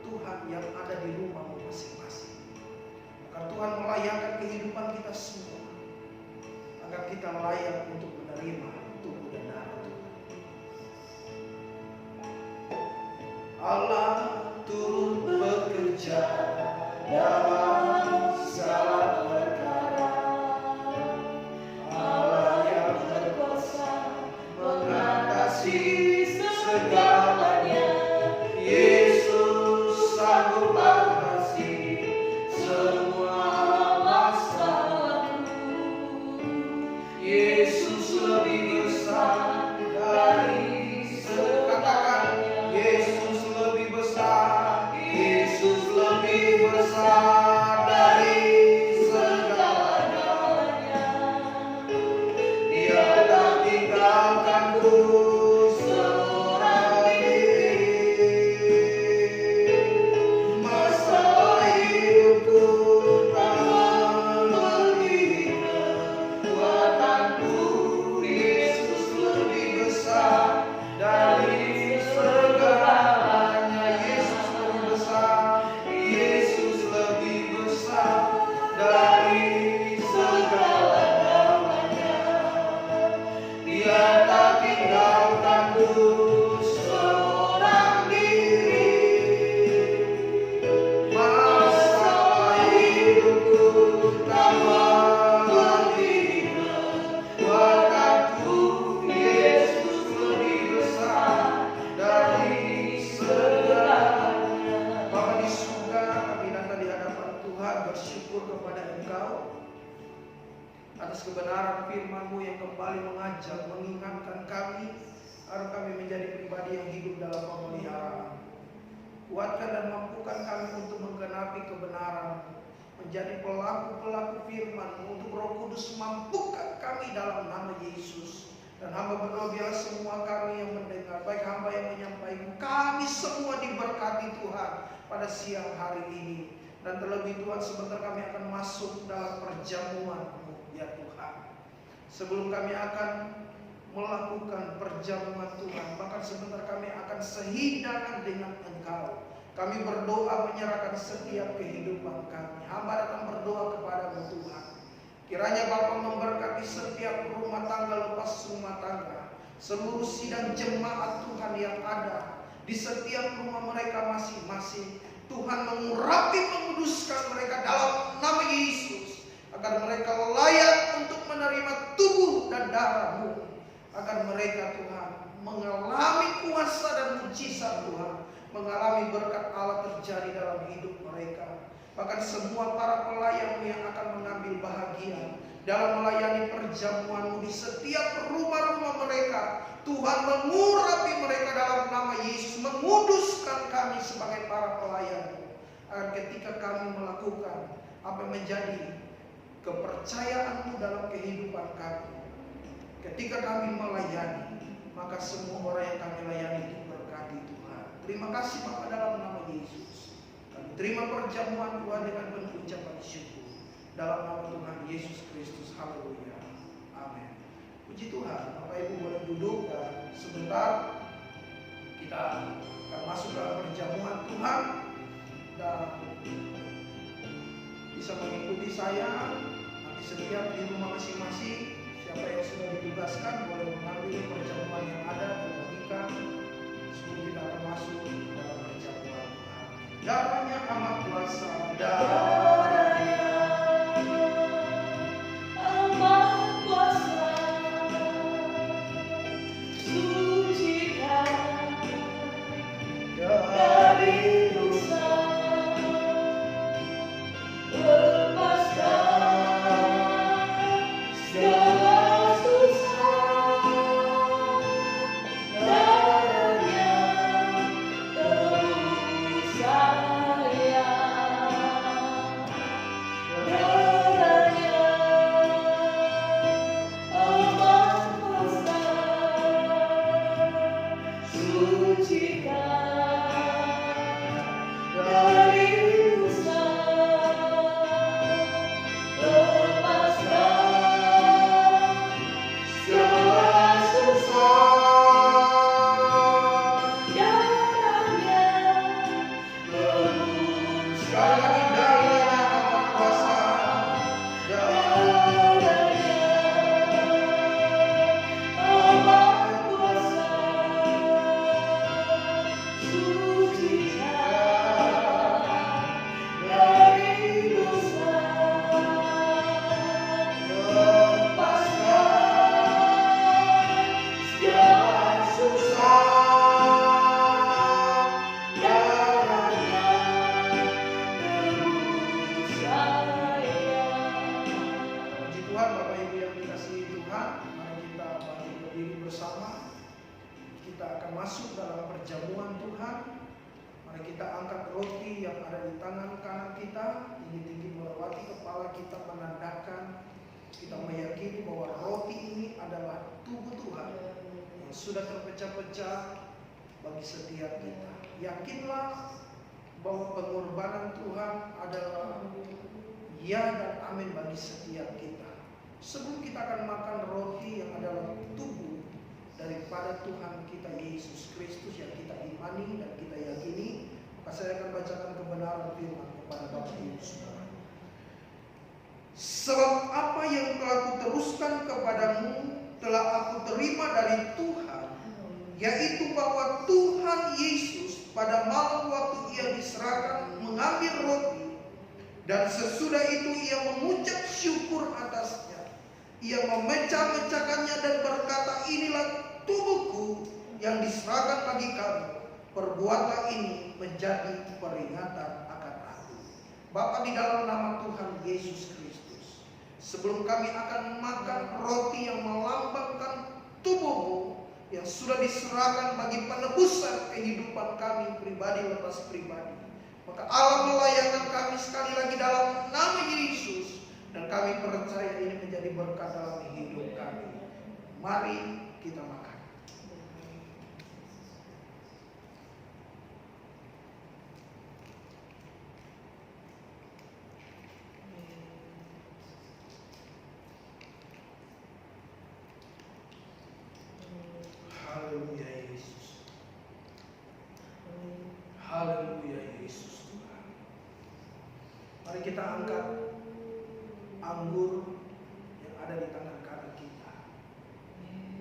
Tuhan yang ada di rumahmu masing-masing. Agar Tuhan melayangkan kehidupan kita semua, agar kita layak untuk menerima tubuh dan darah Tuhan. Allah turut bekerja dalam segala perkara. Allah yang berkuasa mengatasi segalanya. Yesus besar dari segala-galanya. Dia tak tinggalkanku seorang diri. Masalah hidupku tak melebihi kekuatanku. Yesus lebih besar dari segalanya. Yesus lebih besar. Yesus lebih besar dari segala-galanya. Dia tak tinggalkanku seorang diri. Masalah hidupku tak melebihi kekuatanku. Yesus lebih besar dari segalanya. Bapa di surga, kami datang di hadapan Tuhan bersyukur kepada Engkau atas kebenaran firman-Mu yang kembali mengajar, mengingatkan kami agar kami menjadi pribadi yang hidup dalam pemeliharaan. Kuatkan dan mampukan kami untuk menggenapi kebenaran, menjadi pelaku-pelaku firman-Mu. Untuk Roh Kudus mampukan kami dalam nama Yesus. Dan hamba berdoa biarlah semua kami yang mendengar, baik hamba yang menyampaikan, kami semua diberkati Tuhan pada siang hari ini. Dan terlebih Tuhan, sebentar kami akan masuk dalam perjamuan-Mu ya Tuhan. Sebelum kami akan melakukan perjamuan Tuhan, bahkan sebentar kami akan sehidangan dengan Engkau. Kami berdoa menyerahkan setiap kehidupan kami. Hamba datang berdoa kepada-Mu Tuhan. Kiranya Bapa memberkati setiap rumah tangga lepas rumah tangga, seluruh sidang jemaat Tuhan yang ada di setiap rumah mereka masing-masing. Tuhan mengurapi, menguduskan mereka dalam nama Yesus, agar mereka layak untuk menerima tubuh dan darah-Mu, agar mereka Tuhan mengalami kuasa dan mujizat Tuhan, mengalami berkat Allah terjadi dalam hidup mereka. Bahkan semua para pelayan-Mu yang akan mengambil bahagia dalam melayani perjamuan-Mu di setiap rumah-rumah mereka, Tuhan mengurapi mereka dalam nama Yesus, menguduskan kami sebagai para pelayan-Mu, agar ketika kami melakukan apa yang menjadi kepercayaan-Mu dalam kehidupan kami, ketika kami melayani, maka semua orang yang kami layani diberkati Tuhan. Terima kasih Bapa dalam nama Yesus. Kami terima perjamuan Tuhan dengan penuh ucapan syukur dalam nama Tuhan Yesus Kristus. Haleluya. Amin. Puji Tuhan. Bapak Ibu boleh duduk dan sebentar kita akan masuk dalam perjamuan Tuhan, dan bisa mengikuti saya. Nanti setiap di rumah masing-masing, siapa yang sudah ditugaskan boleh mengambil perjamuan yang ada dan bagikan sebelum kita akan masuk dalam perjamuan Tuhan. Darahnya amat kuasa, darahnya amat kuasa, sucikan dari dosa, lepaskan segala susah. Darahnya tebus saya, darahnya amat kuasa, sucikan dari dosa, lepaskan segala susah. Darahnya tebus sekali lagi, darahnya amat kuasa, darahnya amat kuasa, sucikan dari dosa, lepaskan segala susah. Darahnya angkat roti yang ada di tangan kanan kita tinggi-tinggi melewati kepala kita, menandakan kita meyakini bahwa roti ini adalah tubuh Tuhan yang sudah terpecah-pecah bagi setiap kita. Yakinlah bahwa pengorbanan Tuhan adalah ya dan amin bagi setiap kita. Sebelum kita akan makan roti yang adalah tubuh daripada Tuhan kita Yesus Kristus yang kita imani dan kita yakini, maka saya akan bacakan kebenaran firman kepada Bapak Ibu Saudara. Sebab apa yang telah kuteruskan kepadamu telah aku terima dari Tuhan, yaitu bahwa Tuhan Yesus pada malam waktu ia diserahkan mengambil roti, dan sesudah itu ia mengucap syukur atasnya. Ia memecah-mecahkannya dan berkata, inilah tubuhku yang diserahkan bagi kamu. Perbuatlah ini menjadi peringatan akan aku. Bapa, di dalam nama Tuhan Yesus Kristus, sebelum kami akan makan roti yang melambangkan tubuhmu yang sudah diserahkan bagi penebusan kehidupan kami pribadi lepas pribadi, maka Allah melayangkan kami sekali lagi dalam nama Yesus, dan kami percaya ini menjadi berkat dalam hidup kami. Mari kita makan. Haleluya Yesus. Haleluya Yesus Tuhan. Mari kita angkat anggur yang ada di tangan kanan kita.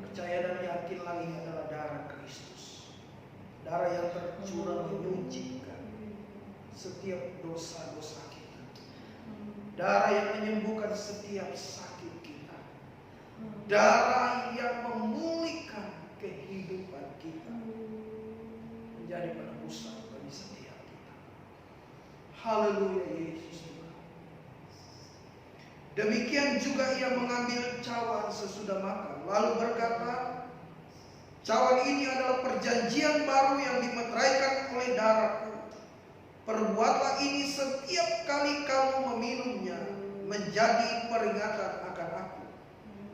Percaya dan yakinlah ini adalah darah Kristus. Darah yang tercurah menyucikan setiap dosa-dosa kita. Darah yang menyembuhkan setiap sakit kita. Darah yang memulihkan kehidupan kita, menjadi penebusan bagi setiap kita. Haleluya Yesus Tuhan. Demikian juga ia mengambil cawan sesudah makan, lalu berkata, cawan ini adalah perjanjian baru yang dimeteraikan oleh darahku. Perbuatlah ini setiap kali kamu meminumnya menjadi peringatan akan aku.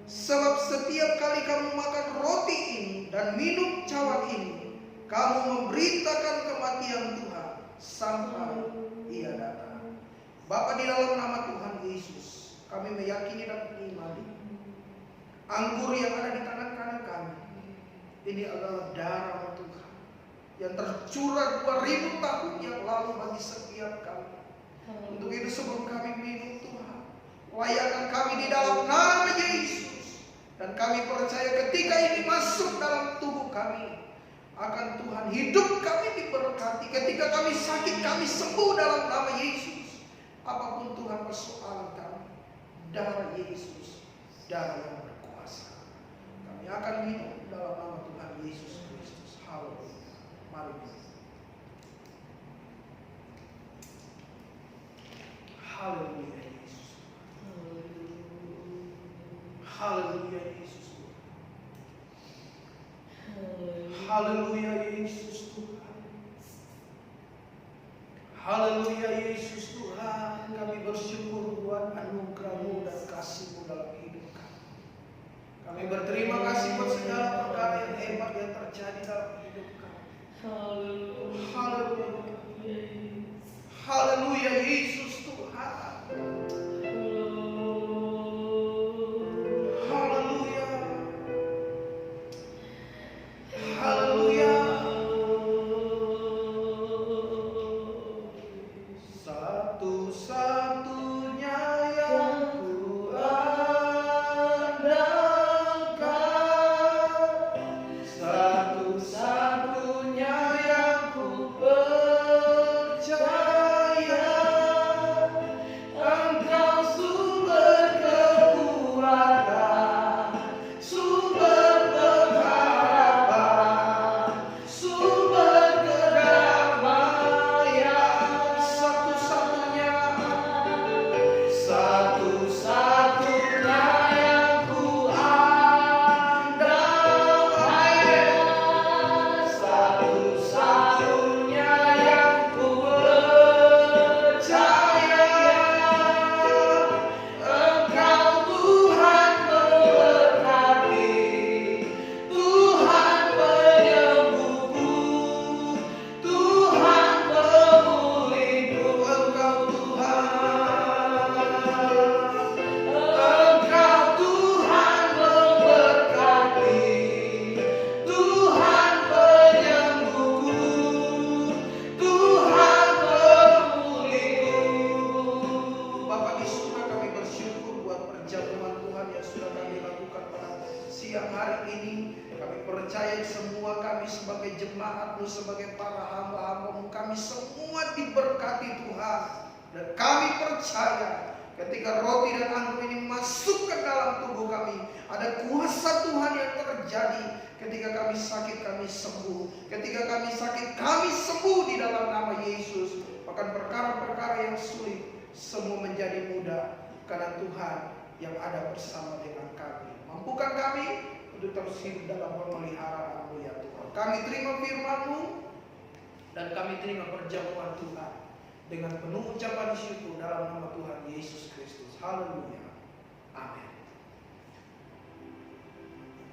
Sebab setiap kali kamu makan roti ini dan minum cawan ini, kamu memberitakan kematian Tuhan sampai ia datang. Bapa, di dalam nama Tuhan Yesus, kami meyakini dan mengimani anggur yang ada di tangan kanan kami ini adalah darah Tuhan yang tercurah 2000 tahun yang lalu bagi setiap kami. Untuk itu sebelum kami minum Tuhan, layakkan kami di dalam nama Yesus. Dan kami percaya ketika ini masuk dalam tubuh kami, akan Tuhan hidup kami diberkati. Ketika kami sakit, kami sembuh dalam nama Yesus. Apapun Tuhan persoalan kami, darah Yesus, darah yang berkuasa. Kami akan minum dalam nama Tuhan Yesus Kristus. Haleluya. Mari kita. Haleluya Yesus. Haleluya Yesus. Haleluya Yesus Tuhan. Haleluya Yesus Tuhan. Kami bersyukur buat anugerah-Mu dan kasih-Mu dalam hidup kami. Kami berterima kasih buat segala perkara yang hebat yang terjadi dalam hidup kami. Haleluya. Haleluya Yesus Tuhan. Satu-satunya yang ku percaya. diberkati Tuhan. Dan kami percaya ketika roti dan anggur ini masuk ke dalam tubuh kami, ada kuasa Tuhan yang terjadi. Ketika kami sakit, kami sembuh. Ketika kami sakit, kami sembuh di dalam nama Yesus. Bahkan perkara-perkara yang sulit semua menjadi mudah karena Tuhan yang ada bersama dengan kami. Mampukan kami untuk terus hidup dalam pemeliharaan-Mu ya Tuhan. Kami terima firman-Mu dan kami terima perjamuan Tuhan dengan penuh ucapan syukur dalam nama Tuhan Yesus Kristus. Haleluya. Amin.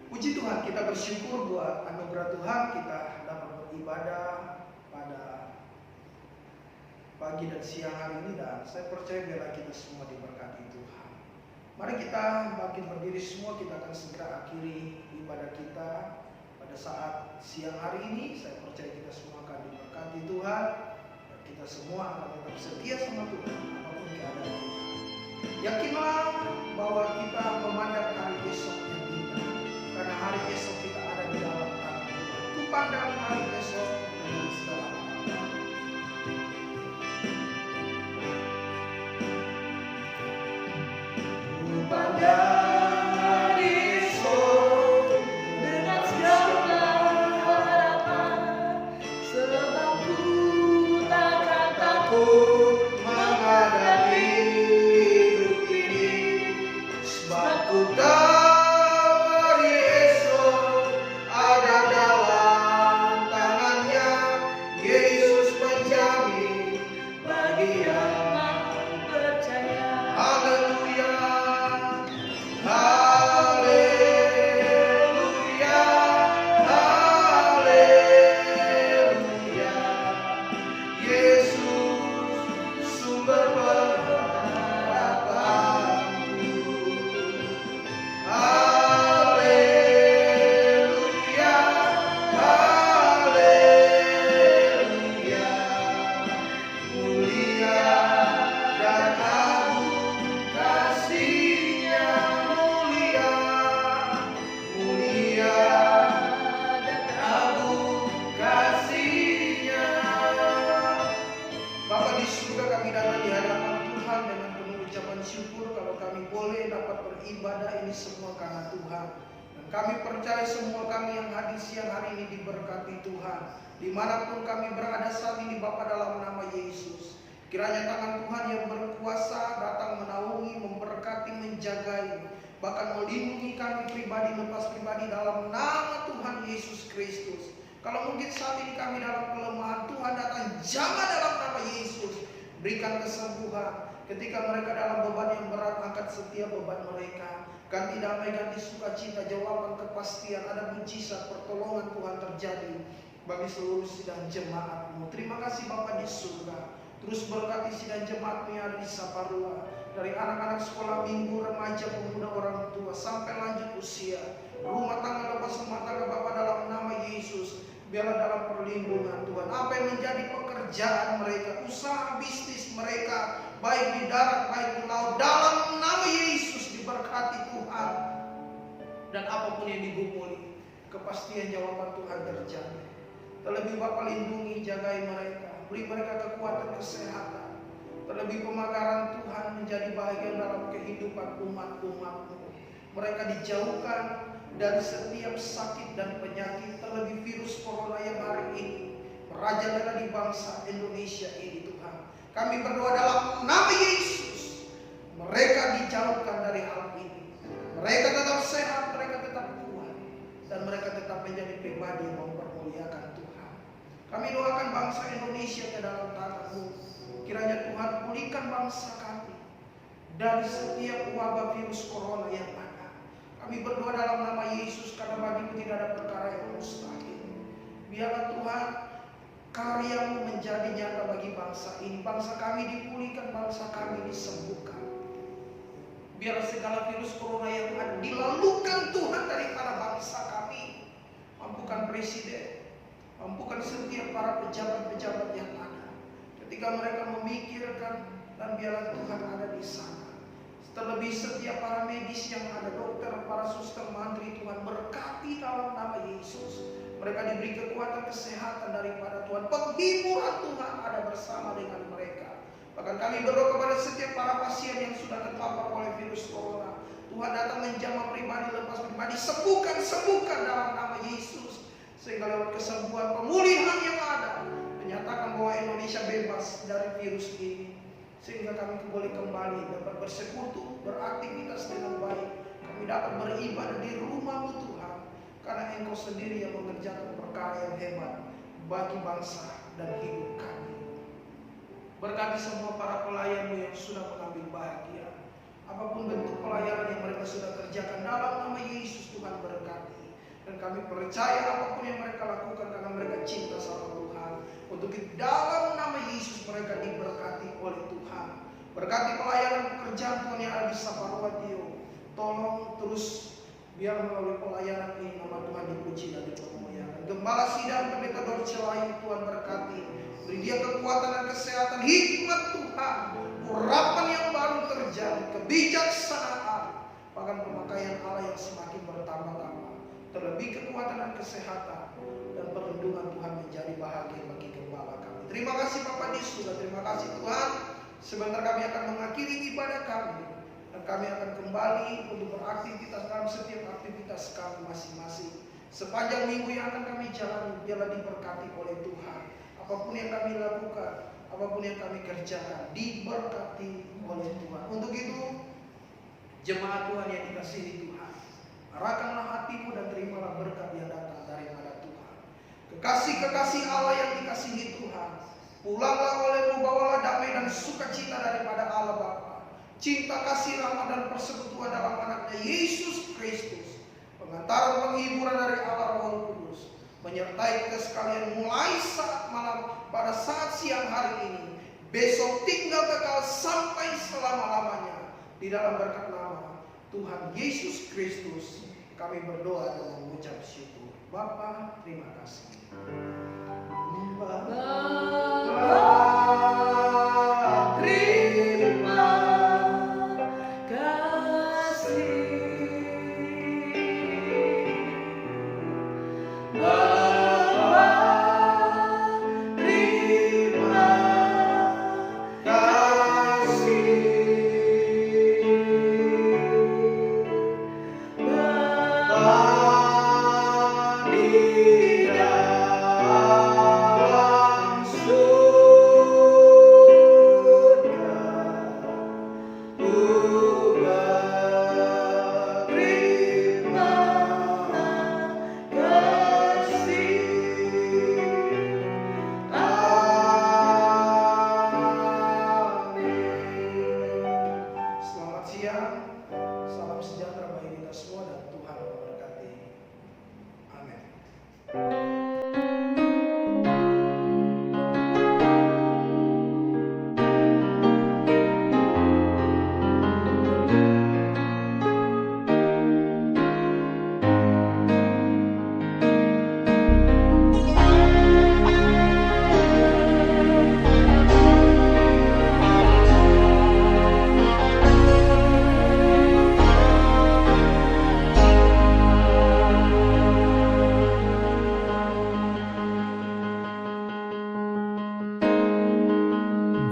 Puji Tuhan, kita bersyukur buat anugerah Tuhan kita dapat beribadah pada pagi dan siang hari ini, dan saya percaya biarlah kita semua diberkati Tuhan. Mari kita bangkit berdiri semua, kita akan segera akhiri ibadah kita pada saat siang hari ini. Saya percaya kita semua akan diberkati Tuhan, dan kita semua akan tetap setia sama Tuhan apapun keadaan kita. Yakinlah bahwa kita memandang hari esok yang indah, karena hari esok kita ada di dalam tangan Tuhan. Ku pandang hari esok dengan segala harapan. Ku pandang hari esok dengan segala harapan, sebab ku takkan takut menghadapi hidup ini, sebab ku tahu kami percaya semua kami yang hadir siang hari ini diberkati Tuhan. Dimanapun kami berada saat ini Bapa, dalam nama Yesus, kiranya tangan Tuhan yang berkuasa datang menaungi, memberkati, menjagai, bahkan melindungi kami pribadi lepas pribadi dalam nama Tuhan Yesus Kristus. Kalau mungkin saat ini kami dalam kelemahan, Tuhan datang jamah dalam nama Yesus, berikan kesembuhan. Ketika mereka dalam beban yang berat, angkat setiap beban mereka. Ganti damai, ganti sukacita, jawaban kepastian, ada mujizat, pertolongan Tuhan terjadi bagi seluruh sidang jemaat-Mu. Terima kasih Bapa di surga. Terus berkati sidang jemaat-Mu yang ada di Saparua, dari anak-anak sekolah minggu, remaja, pemuda, orang tua, sampai lanjut usia. Rumah tangga lepas rumah tangga Bapa, dalam nama Yesus, biarlah dalam perlindungan Tuhan. Apa yang menjadi pekerjaan mereka, usaha bisnis mereka, baik di darat, baik di laut, dalam nama Yesus diberkati Tuhan. Dan apapun yang digumuli, kepastian jawaban Tuhan terjadi. Terlebih Bapa, lindungi, jagai mereka, beri mereka kekuatan kesehatan. Terlebih pemagaran Tuhan menjadi bahagian dalam kehidupan umat-umat-Mu. Mereka dijauhkan dari setiap sakit dan penyakit, terlebih virus corona yang hari ini merajalela di bangsa Indonesia ini Tuhan. Kami berdoa dalam nama Yesus, mereka dijauhkan dari hal ini. Mereka tetap sehat, mereka tetap kuat, dan mereka tetap menjadi pribadi yang mempermuliakan Tuhan. Kami doakan bangsa Indonesia ke dalam tangan-Mu. Kiranya Tuhan pulihkan bangsa kami dari setiap wabah virus corona yang ada. Kami berdoa dalam nama Yesus, karena bagi-Mu tidak ada perkara yang mustahil. Biarlah Tuhan karya-Mu menjadi nyata bagi bangsa ini. Bangsa kami dipulihkan, bangsa kami disembuhkan. Biarlah segala virus corona yang ada dilalukan Tuhan daripada bangsa kami. Mampukan presiden, mampukan setiap para pejabat-pejabat yang ada. Ketika mereka memikirkan, dan biarlah Tuhan ada di sana. Terlebih setiap para medis yang ada, dokter, para suster, mantri, Tuhan berkati dalam nama Yesus. Mereka diberi kekuatan kesehatan daripada Tuhan. Penghiburan Tuhan ada bersama para pasien yang sudah terpapar oleh virus corona. Tuhan datang menjamah pribadi lepas pribadi, sembuhkan dalam nama Yesus. Sehingga lewat kesembuhan, pemulihan yang ada, menyatakan bahwa Indonesia bebas dari virus ini. Sehingga kami boleh kembali dapat bersekutu, beraktivitas dengan baik. Kami dapat beribadah di rumah-Mu Tuhan, karena Engkau sendiri yang mengerjakan perkara yang hebat bagi bangsa dan hidup kami. Berkati semua para pelayan-Mu yang sudah mengambil bahagia. Apapun bentuk pelayanan yang mereka sudah kerjakan, dalam nama Yesus Tuhan berkati. Dan kami percaya apapun yang mereka lakukan karena mereka cinta sama Tuhan. Untuk dalam nama Yesus mereka diberkati oleh Tuhan. Berkati pelayanan pekerjaan Tuhan yang ada di Saparwatio. Tolong terus biar melalui pelayanan ini nama Tuhan dipuji dan dipermuliakan. Gembala sidang Pendeta Dorce Layu, Tuhan berkati. Beri dia kekuatan dan kesehatan, hikmat Tuhan, urapan yang baru terjadi, kebijaksanaan, bahkan pemakaian Allah yang semakin bertambah-tambah. Terlebih kekuatan dan kesehatan dan perlindungan Tuhan menjadi bahagia bagi gembala kami. Terima kasih Bapak di surga, terima kasih Tuhan. Sebentar kami akan mengakhiri ibadah kami. Dan kami akan kembali untuk beraktivitas dalam setiap aktivitas kami masing-masing. Sepanjang minggu yang akan kami jalani, biarlah diberkati oleh Tuhan. Apapun yang kami lakukan, apapun yang kami kerjakan, diberkati oleh Tuhan. Untuk itu, jemaat Tuhan yang dikasihi Tuhan, arahkanlah hatimu dan terimalah berkat yang datang daripada Tuhan. Kekasih-kekasih Allah yang dikasihi Tuhan, pulanglah olehmu, bawalah damai dan sukacita daripada Allah Bapa. Cinta, kasih, rahmat dan persekutuan dalam anaknya Yesus Kristus, pengantaran penghiburan dari Allah Roh Kudus, menyertai kita sekalian mulai saat malam pada saat siang hari ini, besok tinggal kekal sampai selama-lamanya. Di dalam berkat nama Tuhan Yesus Kristus kami berdoa dan mengucap syukur. Bapa, terima kasih.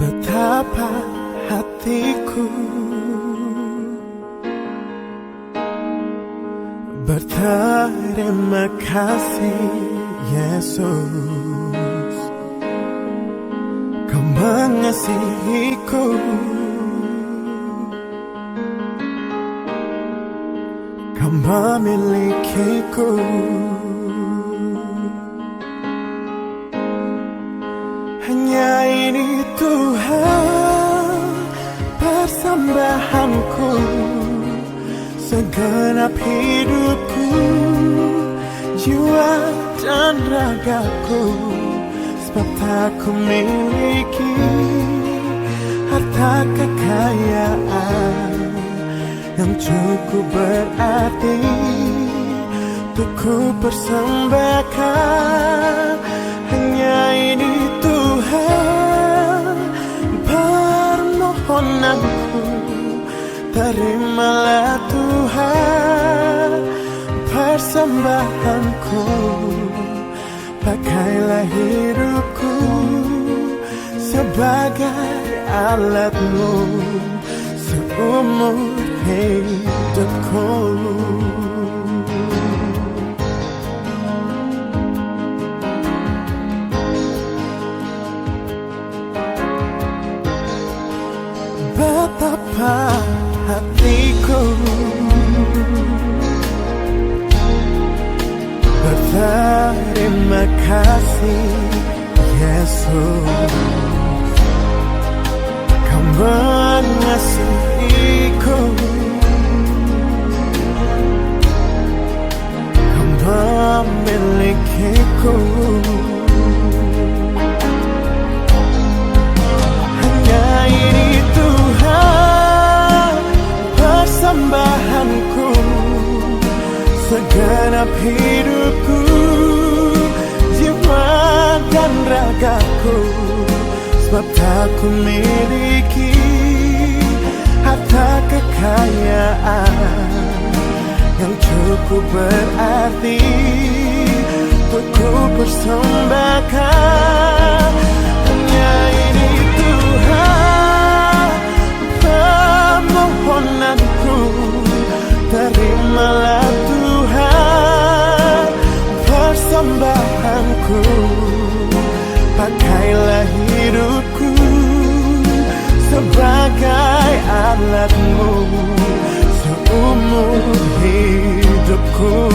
Betapa hatiku berterima kasih Yesus, Kau mengasihiku, Kau memilikiku. Hanya ini Tuhan persembahanku, segenap hidupku, jiwa dan ragaku. Sebab tak ku miliki harta kekayaan yang cukup berarti untuk ku persembahkan. Hanya ini Tuhan permohonanku, terimalah Tuhan persembahanku. Pakailah hidupku sebagai alat-Mu seumur hidupku. Betapa hatiku berterima kasih, Yesus. Kau mengasihiku, Kau memilikiku. Hanya ini Tuhan persembahanku, segenap hidupku, jiwa dan ragaku. Sebab tak ku miliki harta kekayaan yang cukup berarti untuk ku persembahkan. Hanya ini Tuhan permohonanku, terimalah Tuhan persembahanku. Pakailah hidupku sebagai alatmu seumur hidupku.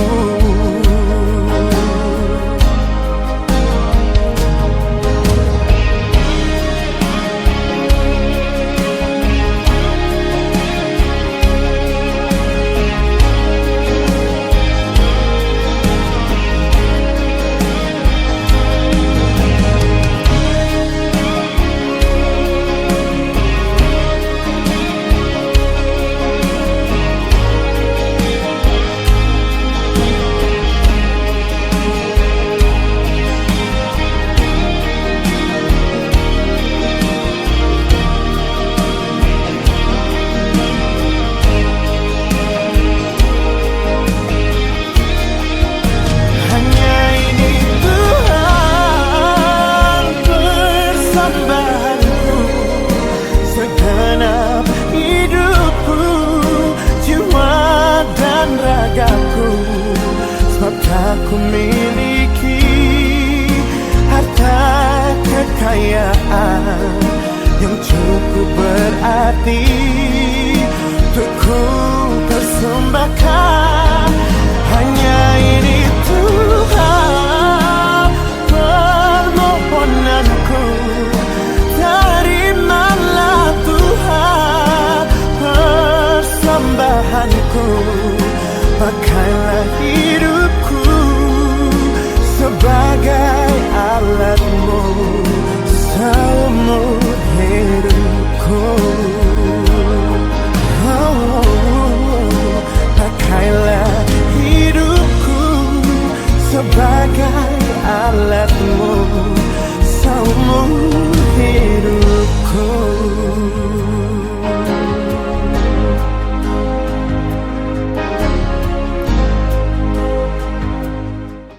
Aku miliki harta kekayaan yang cukup berarti untuk ku persembahkan.